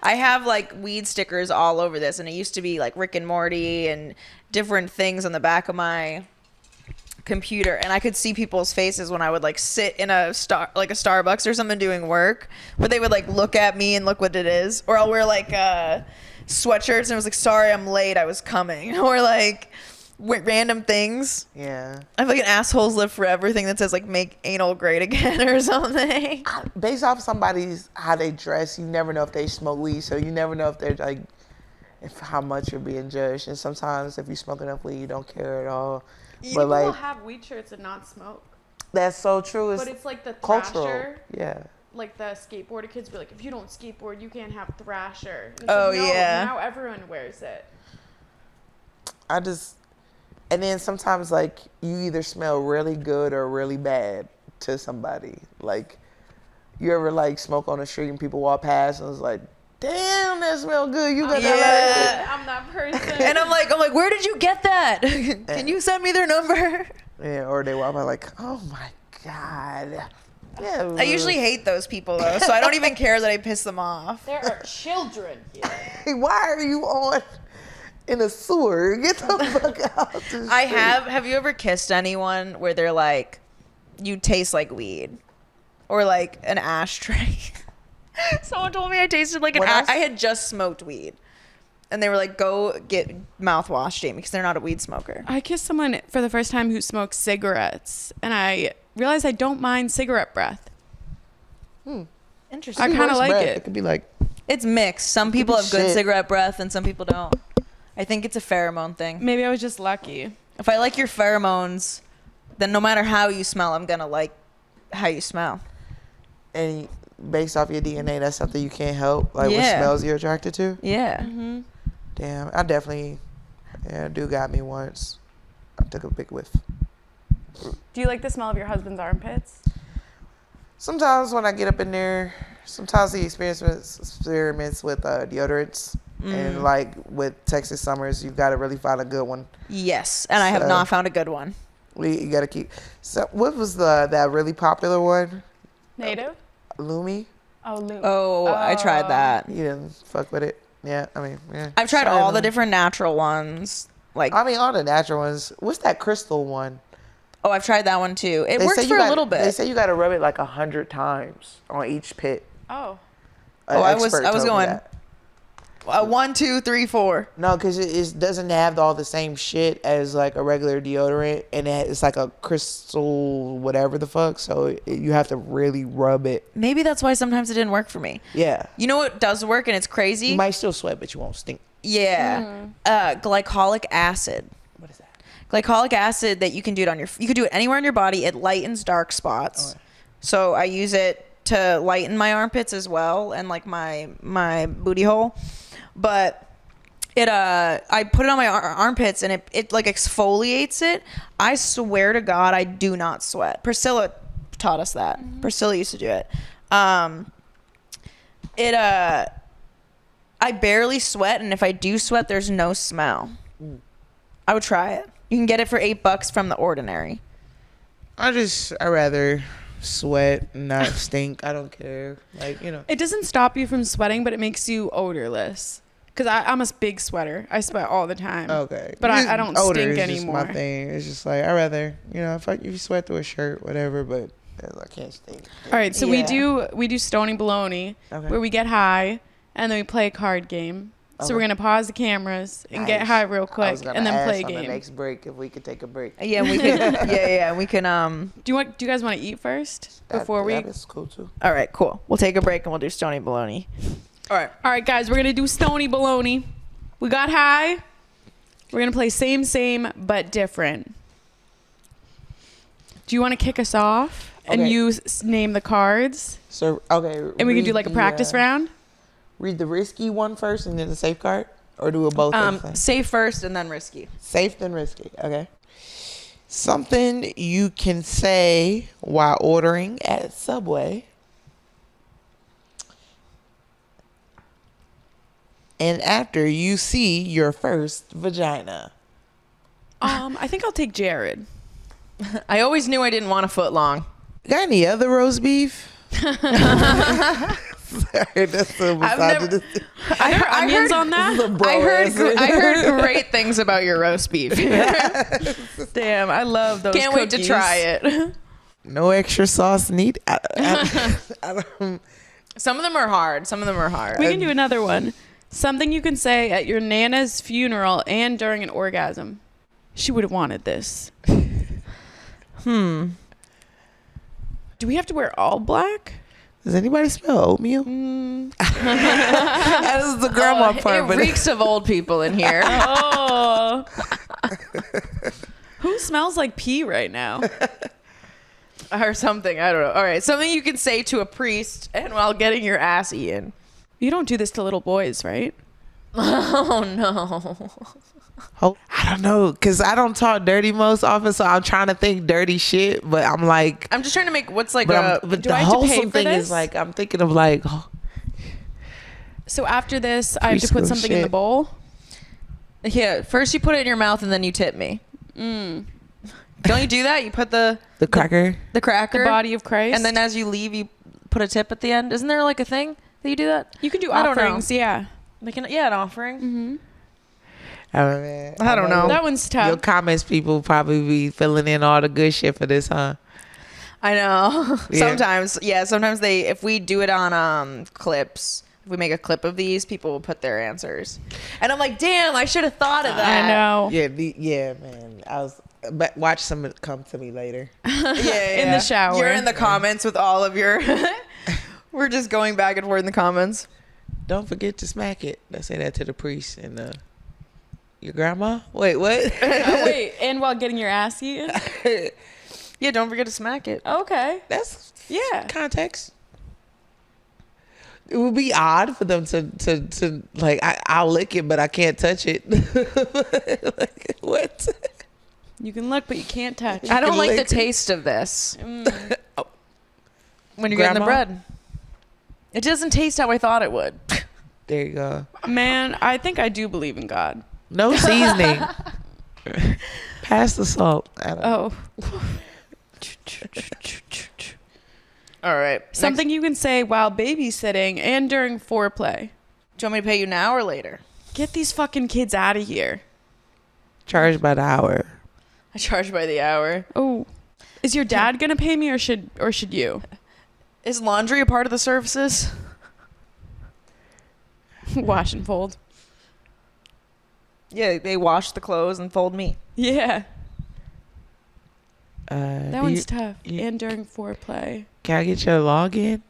I have like weed stickers all over this, and it used to be like Rick and Morty and different things on the back of my computer, and I could see people's faces when I would like sit in a Starbucks or something doing work, where they would like look at me and look what it is, or I'll wear like sweatshirts and it was like, sorry I'm late, I was coming, or like random things. Yeah. I have like an assholes live forever thing that says like make anal great again or something. Based off somebody's how they dress, you never know if they smoke weed, so you never know if they're like how much you're being judged. And sometimes if you smoke enough weed, you don't care at all. People But will like have weed shirts and not smoke. that's so true. But it's like the cultural. Thrasher. Yeah. Like the skateboarder kids be like, if you don't skateboard, you can't have Thrasher. And it's Oh, like, no, yeah. Now everyone wears it. And then sometimes like you either smell really good or really bad to somebody. Like you ever like smoke on the street and people walk past and it's like, damn, that smell good. You got that I'm that person. And I'm like, where did you get that? Can you send me their number? Yeah, or they walk by like, oh my God. Yeah. I usually hate those people though, so I don't even care that I piss them off. There are children here. Why are you on in a sewer? Get the fuck out. The street. Have you ever kissed anyone where they're like, you taste like weed? Or like an ashtray? Someone told me I tasted like I had just smoked weed. And they were like, go get mouthwash, Jamie, because they're not a weed smoker. I kissed someone for the first time who smoked cigarettes, and I realized I don't mind cigarette breath. Interesting. I kind of like breath. it. It could be like, It's mixed. Some people be have good shit. cigarette breath and some people don't. I think it's a pheromone thing. Maybe I was just lucky. If I like your pheromones, then no matter how you smell, I'm going to like how you smell. and based off your DNA, that's something you can't help. Like what Yeah. smells you're attracted to. Yeah. Mm-hmm. Damn, I definitely, yeah, dude got me once. I took a big whiff. Do you like the smell of your husband's armpits? Sometimes when I get up in there, sometimes he experiments with deodorants. And like with Texas summers, you got to really find a good one. Yes. And I have So- not found a good one. You got to keep. So what was that really popular one? Native? Lumi? Oh, Luke. Oh, I tried that. You didn't fuck with it. Yeah, I mean, yeah. I've tried Sorry, all the Lumi. different natural ones. Like, I mean, all the natural ones. What's that crystal one? oh, I've tried that one too. It They works say for you a got- little They bit. say you got to rub it like 100 times on each pit. Oh. Oh, I was Expert told me going that. 1, 2, 3, 4. No, because it doesn't have all the same shit as like a regular deodorant, and it's like a crystal whatever the fuck. So you have to really rub it. Maybe that's why sometimes it didn't work for me. Yeah, You know what does work and it's crazy? you might still sweat, but you won't stink. Yeah. Glycolic acid. What is that? Glycolic acid that you can do it on you could do it anywhere on your body. It lightens dark spots. Oh. So I use it to lighten my armpits as well and like my booty hole. But I put it on my armpits and it like exfoliates it. I swear to God, I do not sweat. Priscilla taught us that. Priscilla used to do it. I barely sweat, and if I do sweat, there's no smell. I would try it. You can get it for $8 from The Ordinary. I rather sweat and not stink. I don't care. Like, you know. It doesn't stop you from sweating, but it makes you odorless. Because I'm a big sweater. I sweat all the time. Okay. But Just I don't odor stink is just anymore. my thing. It's just like, I rather, you know, if you sweat through a shirt, whatever, but I can't stink. All right, so Yeah. we do Stony Baloney, Okay. where we get high, and then we play a card game. So Okay. we're going to pause the cameras and get Nice. high real I quick, was gonna and then ask play a on the game. next break if we could take a break. Yeah, we can. yeah, we can. Do you guys want to eat first before we? That is cool too. All right, cool. We'll take a break and we'll do Stony Baloney. All right. All right, guys, we're gonna do Stony Baloney. We got high. We're gonna play same but different. Do you want to kick us off and Okay. you name the cards, So okay, and we can do read like a the, practice round? Read the risky one first, and then the safe card, or do it both? at the same? Safe first and then risky. Safe then risky. Okay. Something you can say while ordering at Subway. And after you see your first vagina. I think I'll take Jared. I always knew I didn't want a foot long. Got any other roast beef? Sorry, that's so misogynistic. I heard onions on that. I heard great things about your roast beef. Damn, I love those. Can't wait to try it. No extra sauce needed. Some of them are hard. Some of them are hard. We can do another one. Something you can say at your Nana's funeral and during an orgasm. She would have wanted this. Do we have to wear all black? Does anybody smell oatmeal? That is the grandma part. It reeks of old people in here. Oh. Who smells like pee right now? Or something. I don't know. All right. Something you can say to a priest and while getting your ass eaten. You don't do this to little boys, right? Oh, no. Oh, I don't know, because I don't talk dirty most often, so I'm trying to think dirty shit, but I'm like... I'm just trying to make what's like but do the I have to pay wholesome for thing this? is like, I'm thinking of like... So after this, I have to put Preschool something in the shit. bowl? Yeah. First you put it in your mouth and then you tip me. Don't you do that? You put the cracker? the cracker. The body of Christ? And then as you leave, you put a tip at the end. Isn't there like a thing that you do that? you can do I don't know. offerings, yeah. Like an offering. Man, I don't know. That one's tough. Your comments people probably be filling in all the good shit for this, huh? I know. Yeah. Sometimes they, if we do it on clips, if we make a clip of these, people will put their answers. And I'm like, damn, I should have thought of that. I know. Yeah, man. But watch some come to me later. Yeah. In the shower. You're in the comments with all of your... We're just going back and forth in the comments. Don't forget to smack it. Let's say that to the priest and your grandma. Wait, what? Wait, and while getting your ass eaten? Yeah, don't forget to smack it. Okay. That's Yeah. context. It would be odd for them to like I'll lick it but I can't touch it. Like, what? You can look, but you can't touch. I don't can like the lick it. taste of this. When you're getting the Grandma? bread. It doesn't taste how I thought it would. There you go. Man, I think I do believe in God. No seasoning. Pass the salt. I don't know. Oh. All right. Something you can say while babysitting and during foreplay. Do you want me to pay you now or later? Get these fucking kids out of here. Charged by the hour. I charge by the hour. Oh. Is your dad going to pay me or should you? Is laundry a part of the services? Wash and fold. Yeah, they wash the clothes and fold me. Yeah. That One's tough. And during foreplay. Can I get your login?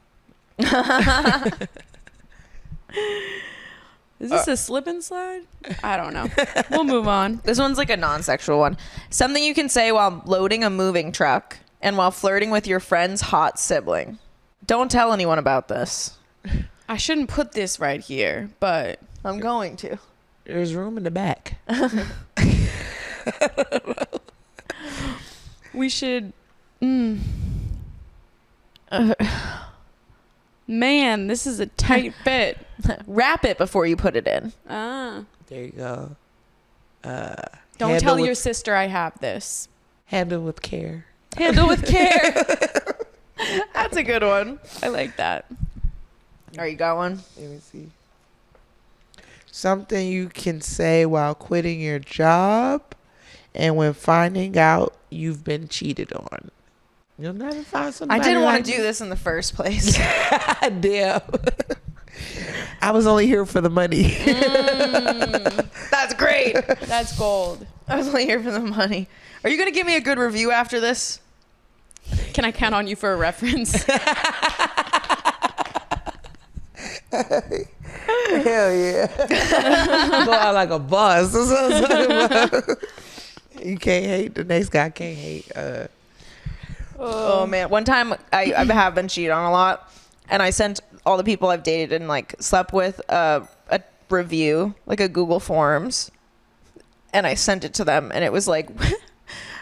Is this a slip and slide? I don't know. We'll move on. This one's like a non-sexual one. Something you can say while loading a moving truck and while flirting with your friend's hot sibling. Don't tell anyone about this. I shouldn't put this right here, but I'm going to. There's room in the back. we should... Man, this is a tight fit. Wrap it before you put it in. Ah. There you go. Don't tell your sister I have this. Handle with care. Handle with care. That's a good one. I like that. Are you got one? Let me see. Something you can say while quitting your job and when finding out you've been cheated on. You'll never find somebody. I didn't want like to do this in the first place. Damn. I was only here for the money. That's great. That's gold. I was only here for the money. Are you going to give me a good review after this? Can I count on you for a reference? Hell yeah. Go out like a boss. That's what I'm talking about. You can't hate. The next guy can't hate. Oh man, one time I have been cheated on a lot, and I sent all the people I've dated and like slept with a review, like a Google Forms, and I sent it to them, and it was like,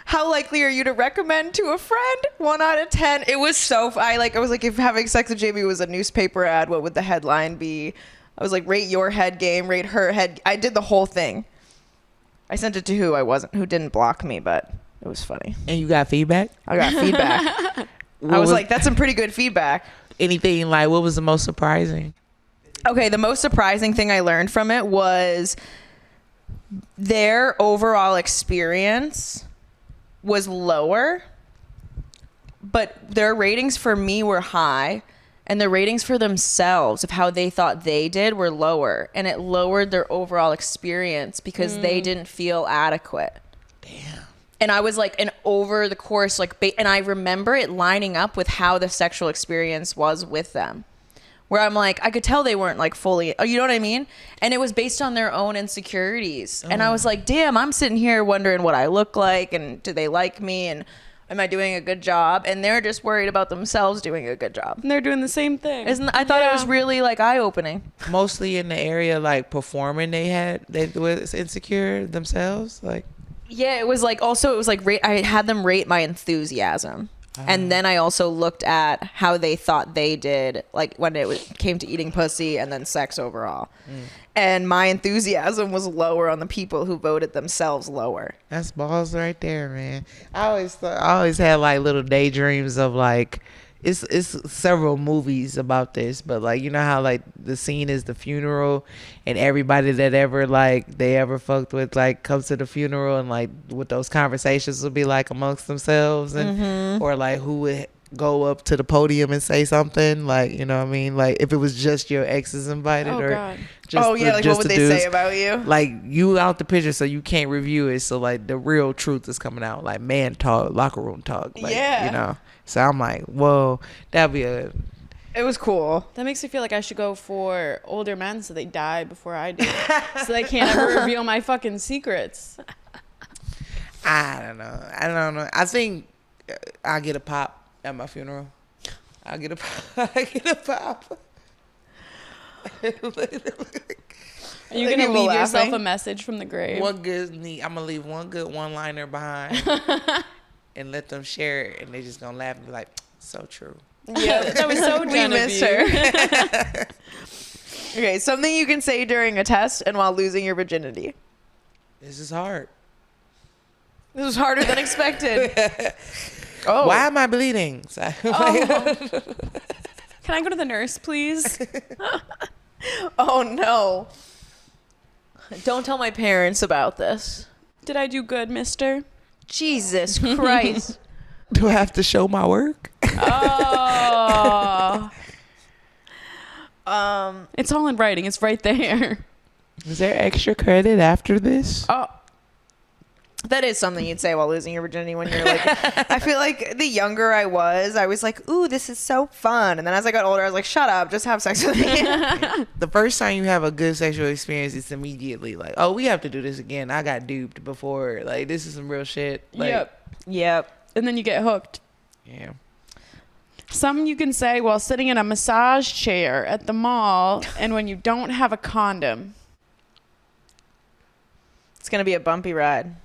how likely are you to recommend to a friend? 1 out of 10. It was so I was like, if having sex with Jamie was a newspaper ad, what would the headline be? I was like, rate your head game, rate her head. I did the whole thing. I sent it to who didn't block me, but it was funny. And you got feedback? I got feedback. I was like, that's some pretty good feedback. Anything like, what was the most surprising? Okay, the most surprising thing I learned from it was their overall experience was lower, but their ratings for me were high, and the ratings for themselves of how they thought they did were lower, and it lowered their overall experience because they didn't feel adequate. Damn. And I was like, and over the course, like, and I remember it lining up with how the sexual experience was with them. Where I'm like, I could tell they weren't like fully, you know what I mean? And it was based on their own insecurities. And I was like, damn, I'm sitting here wondering what I look like and do they like me and am I doing a good job? And they're just worried about themselves doing a good job. And they're doing the same thing. I thought it was really like eye-opening. Mostly in the area like performing, they was insecure themselves. Like, yeah, it was like also it was like I had them rate my enthusiasm. And then I also looked at how they thought they did, like when came to eating pussy and then sex overall. And my enthusiasm was lower on the people who voted themselves lower. that's balls right there, man. I always had like little daydreams of like, it's several movies about this, but like, you know how like the scene is the funeral and everybody that ever like they ever fucked with like comes to the funeral and like what those conversations would be like amongst themselves and or like who would go up to the podium and say something, like, you know what I mean, like if it was just your exes invited God. just like just what would the they dudes. say about you? Like you out the picture, so you can't review it. So like the real truth is coming out, like man talk, locker room talk. Like, Yeah. you know. So I'm like, whoa, that'd be a. It was cool. That makes me feel like I should go for older men so they die before I do. So they can't ever reveal my fucking secrets. I don't know. I think I'll get a pop at my funeral. I'll get a pop. I get a pop. Are you Like going to people leave yourself laughing? a message from the grave? I'm gonna leave one good one-liner behind and let them share it, and they're just gonna laugh and be like, "So true." Yeah, That was so we missed Genevieve. her. Okay, something you can say during a test and while losing your virginity. This is hard. This was harder than expected. Oh, Why am I bleeding? So, Oh. Can I go to the nurse, please? oh no! Don't tell my parents about this. Did I do good, mister? Jesus Christ! do I have to show my work? Oh. It's all in writing. It's right there. Is there extra credit after this? Oh, that is something you'd say while losing your virginity when you're like, I feel like the younger I was like, ooh, this is so fun. And then as I got older, I was like, shut up, just have sex with me. The first time you have a good sexual experience, it's immediately like, oh, we have to do this again. I got duped before. Like, this is some real shit. Like, Yep. And then you get hooked. Yeah. Something you can say while sitting in a massage chair at the mall and when you don't have a condom. It's going to be a bumpy ride.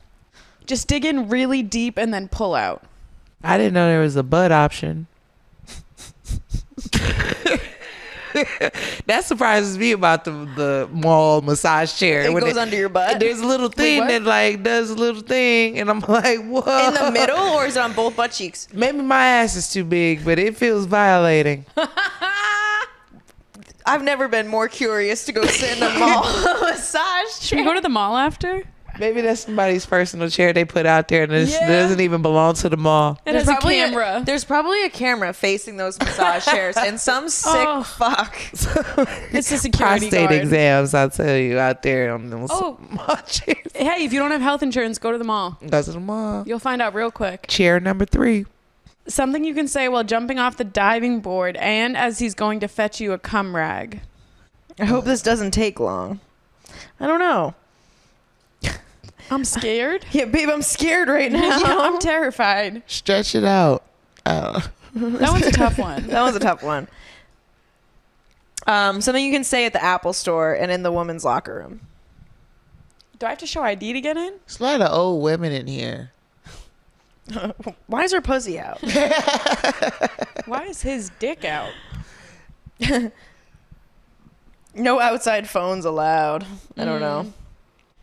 Just dig in really deep and then pull out. I didn't know there was a butt option. That surprises me about the mall massage chair. It When goes under your butt? There's a little thing what? that like does a little thing, and I'm like, whoa. In the middle, or is it on both butt cheeks? Maybe my ass is too big, but it feels violating. I've never been more curious to go sit in a mall massage Should we chair. go to the mall after? Maybe that's somebody's personal chair they put out there, and it Yeah. doesn't even belong to the mall. It has a camera. There's probably a camera facing those massage chairs, and some sick Oh. fuck. It's a security Prostate guard. exams, I'll tell you, out there on those Oh. mall chairs. Hey, if you don't have health insurance, go to the mall. Go to the mall. You'll find out real quick. Chair number 3. Something you can say while jumping off the diving board and as he's going to fetch you a cum rag. I hope this doesn't take long. I don't know. I'm scared. Yeah, babe, I'm scared right now. Yeah, I'm terrified. Stretch it out. That one's a tough one. That was a tough one. Something you can say at the Apple store and in the woman's locker room. Do I have to show ID to get in? There's a lot of old women in here. Why is her pussy out? Why is his dick out? No outside phones allowed. I don't know.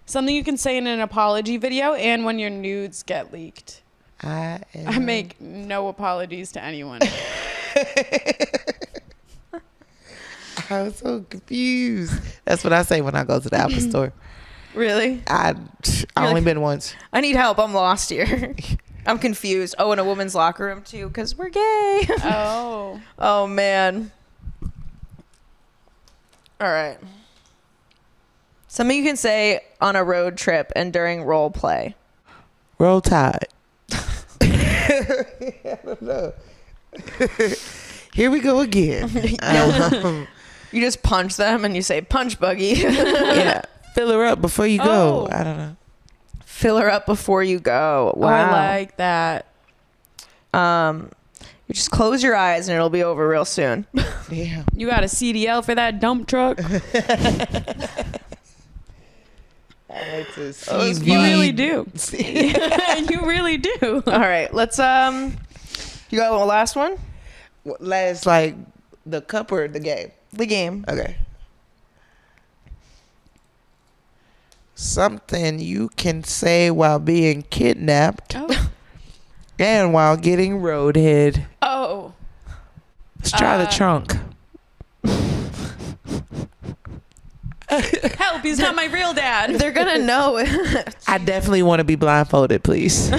Something you can say in an apology video and when your nudes get leaked. I make no apologies to anyone. I was so confused. That's what I say when I go to the Apple store. Really? I only like- been once. I need help. I'm lost here. I'm confused. Oh, in a woman's locker room too, because we're gay. Oh. Oh man. All right. Something you can say on a road trip and during role play. Roll Tide. I don't know. Here we go again. You just punch them and you say punch buggy. Yeah. Fill her up before you go. Oh. I don't know. Fill her up before you go. Wow. I like that. You just close your eyes and it'll be over real soon. Yeah. You got a CDL for that dump truck? I like to You really do. see. You really do. All right, let's you got one last one? Last, like, the cup or the game? The game. Okay. Something you can say while being kidnapped Oh. and while getting roadhead. Oh. Let's try the trunk. Help, he's not my real dad. They're gonna know. I definitely want to be blindfolded, please.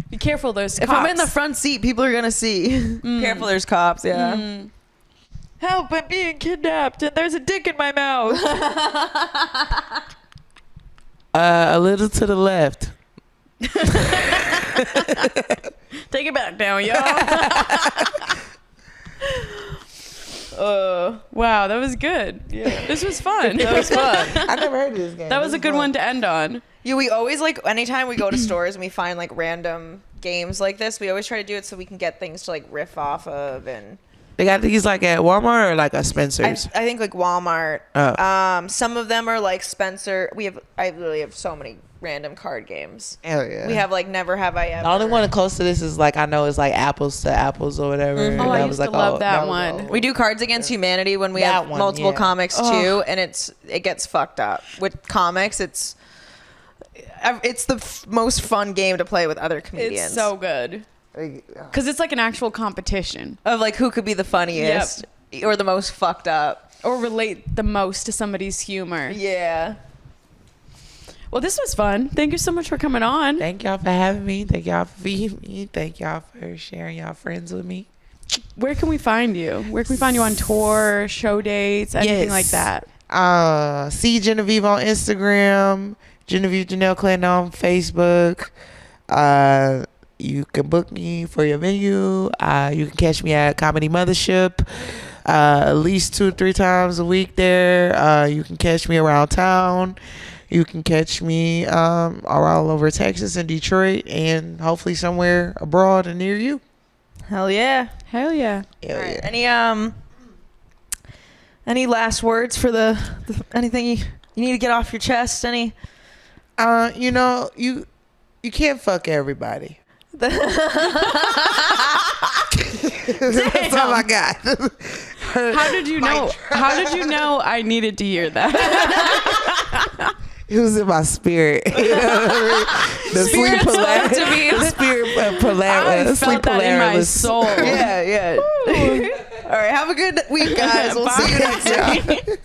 Be careful, there's If cops. I'm in the front seat, people are gonna see. Careful, there's cops. Yeah. Help! I'm being kidnapped, and there's a dick in my mouth. A little to the left. Take it back down, y'all. Wow, that was good. Yeah. This was fun. That was fun. I never heard of this game. That was a good one to end on. Yeah, we always like anytime we go to stores and we find like random games like this, we always try to do it so we can get things to like riff off of. And They got these like at Walmart or like at I Spencer's? think like Walmart. Oh. Some of them are like Spencer. I literally have so many random card games. Hell yeah. We have like Never Have I Ever. The only one close to this is like, I know it's like Apples to Apples or whatever. Mm-hmm. And Oh, I that used was to like, love that was one. old. We do Cards Against Humanity when we That have one, multiple yeah. comics too, and it gets fucked up with comics. It's the most fun game to play with other comedians. It's so good. Because it's like an actual competition. of like who could be the funniest or the most fucked up. Or relate the most to somebody's humor. Yeah. Well, this was fun. Thank you so much for coming on. Thank y'all for having me. Thank y'all for feeding me. Thank y'all for sharing y'all friends with me. Where can we find you? Where can we find you on tour, show dates, anything like that? See Genivieve on Instagram, Genivieve Clinton on Facebook. You can book me for your venue. You can catch me at Comedy Mothership at least 2 or 3 times a week there. You can catch me around town. You can catch me all over Texas and Detroit, and hopefully somewhere abroad and near you. Hell yeah. Hell yeah. Hell All right. yeah. Any last words for the anything you need to get off your chest? Any? You know, you can't fuck everybody. That's all I got. How did you know? How did you know I needed to hear that? It was in my spirit. The Spirit sleep spoke to me. The spirit I sleep felt that in my polarity. soul. Yeah. All right. Have a good week, guys. We'll see you next time.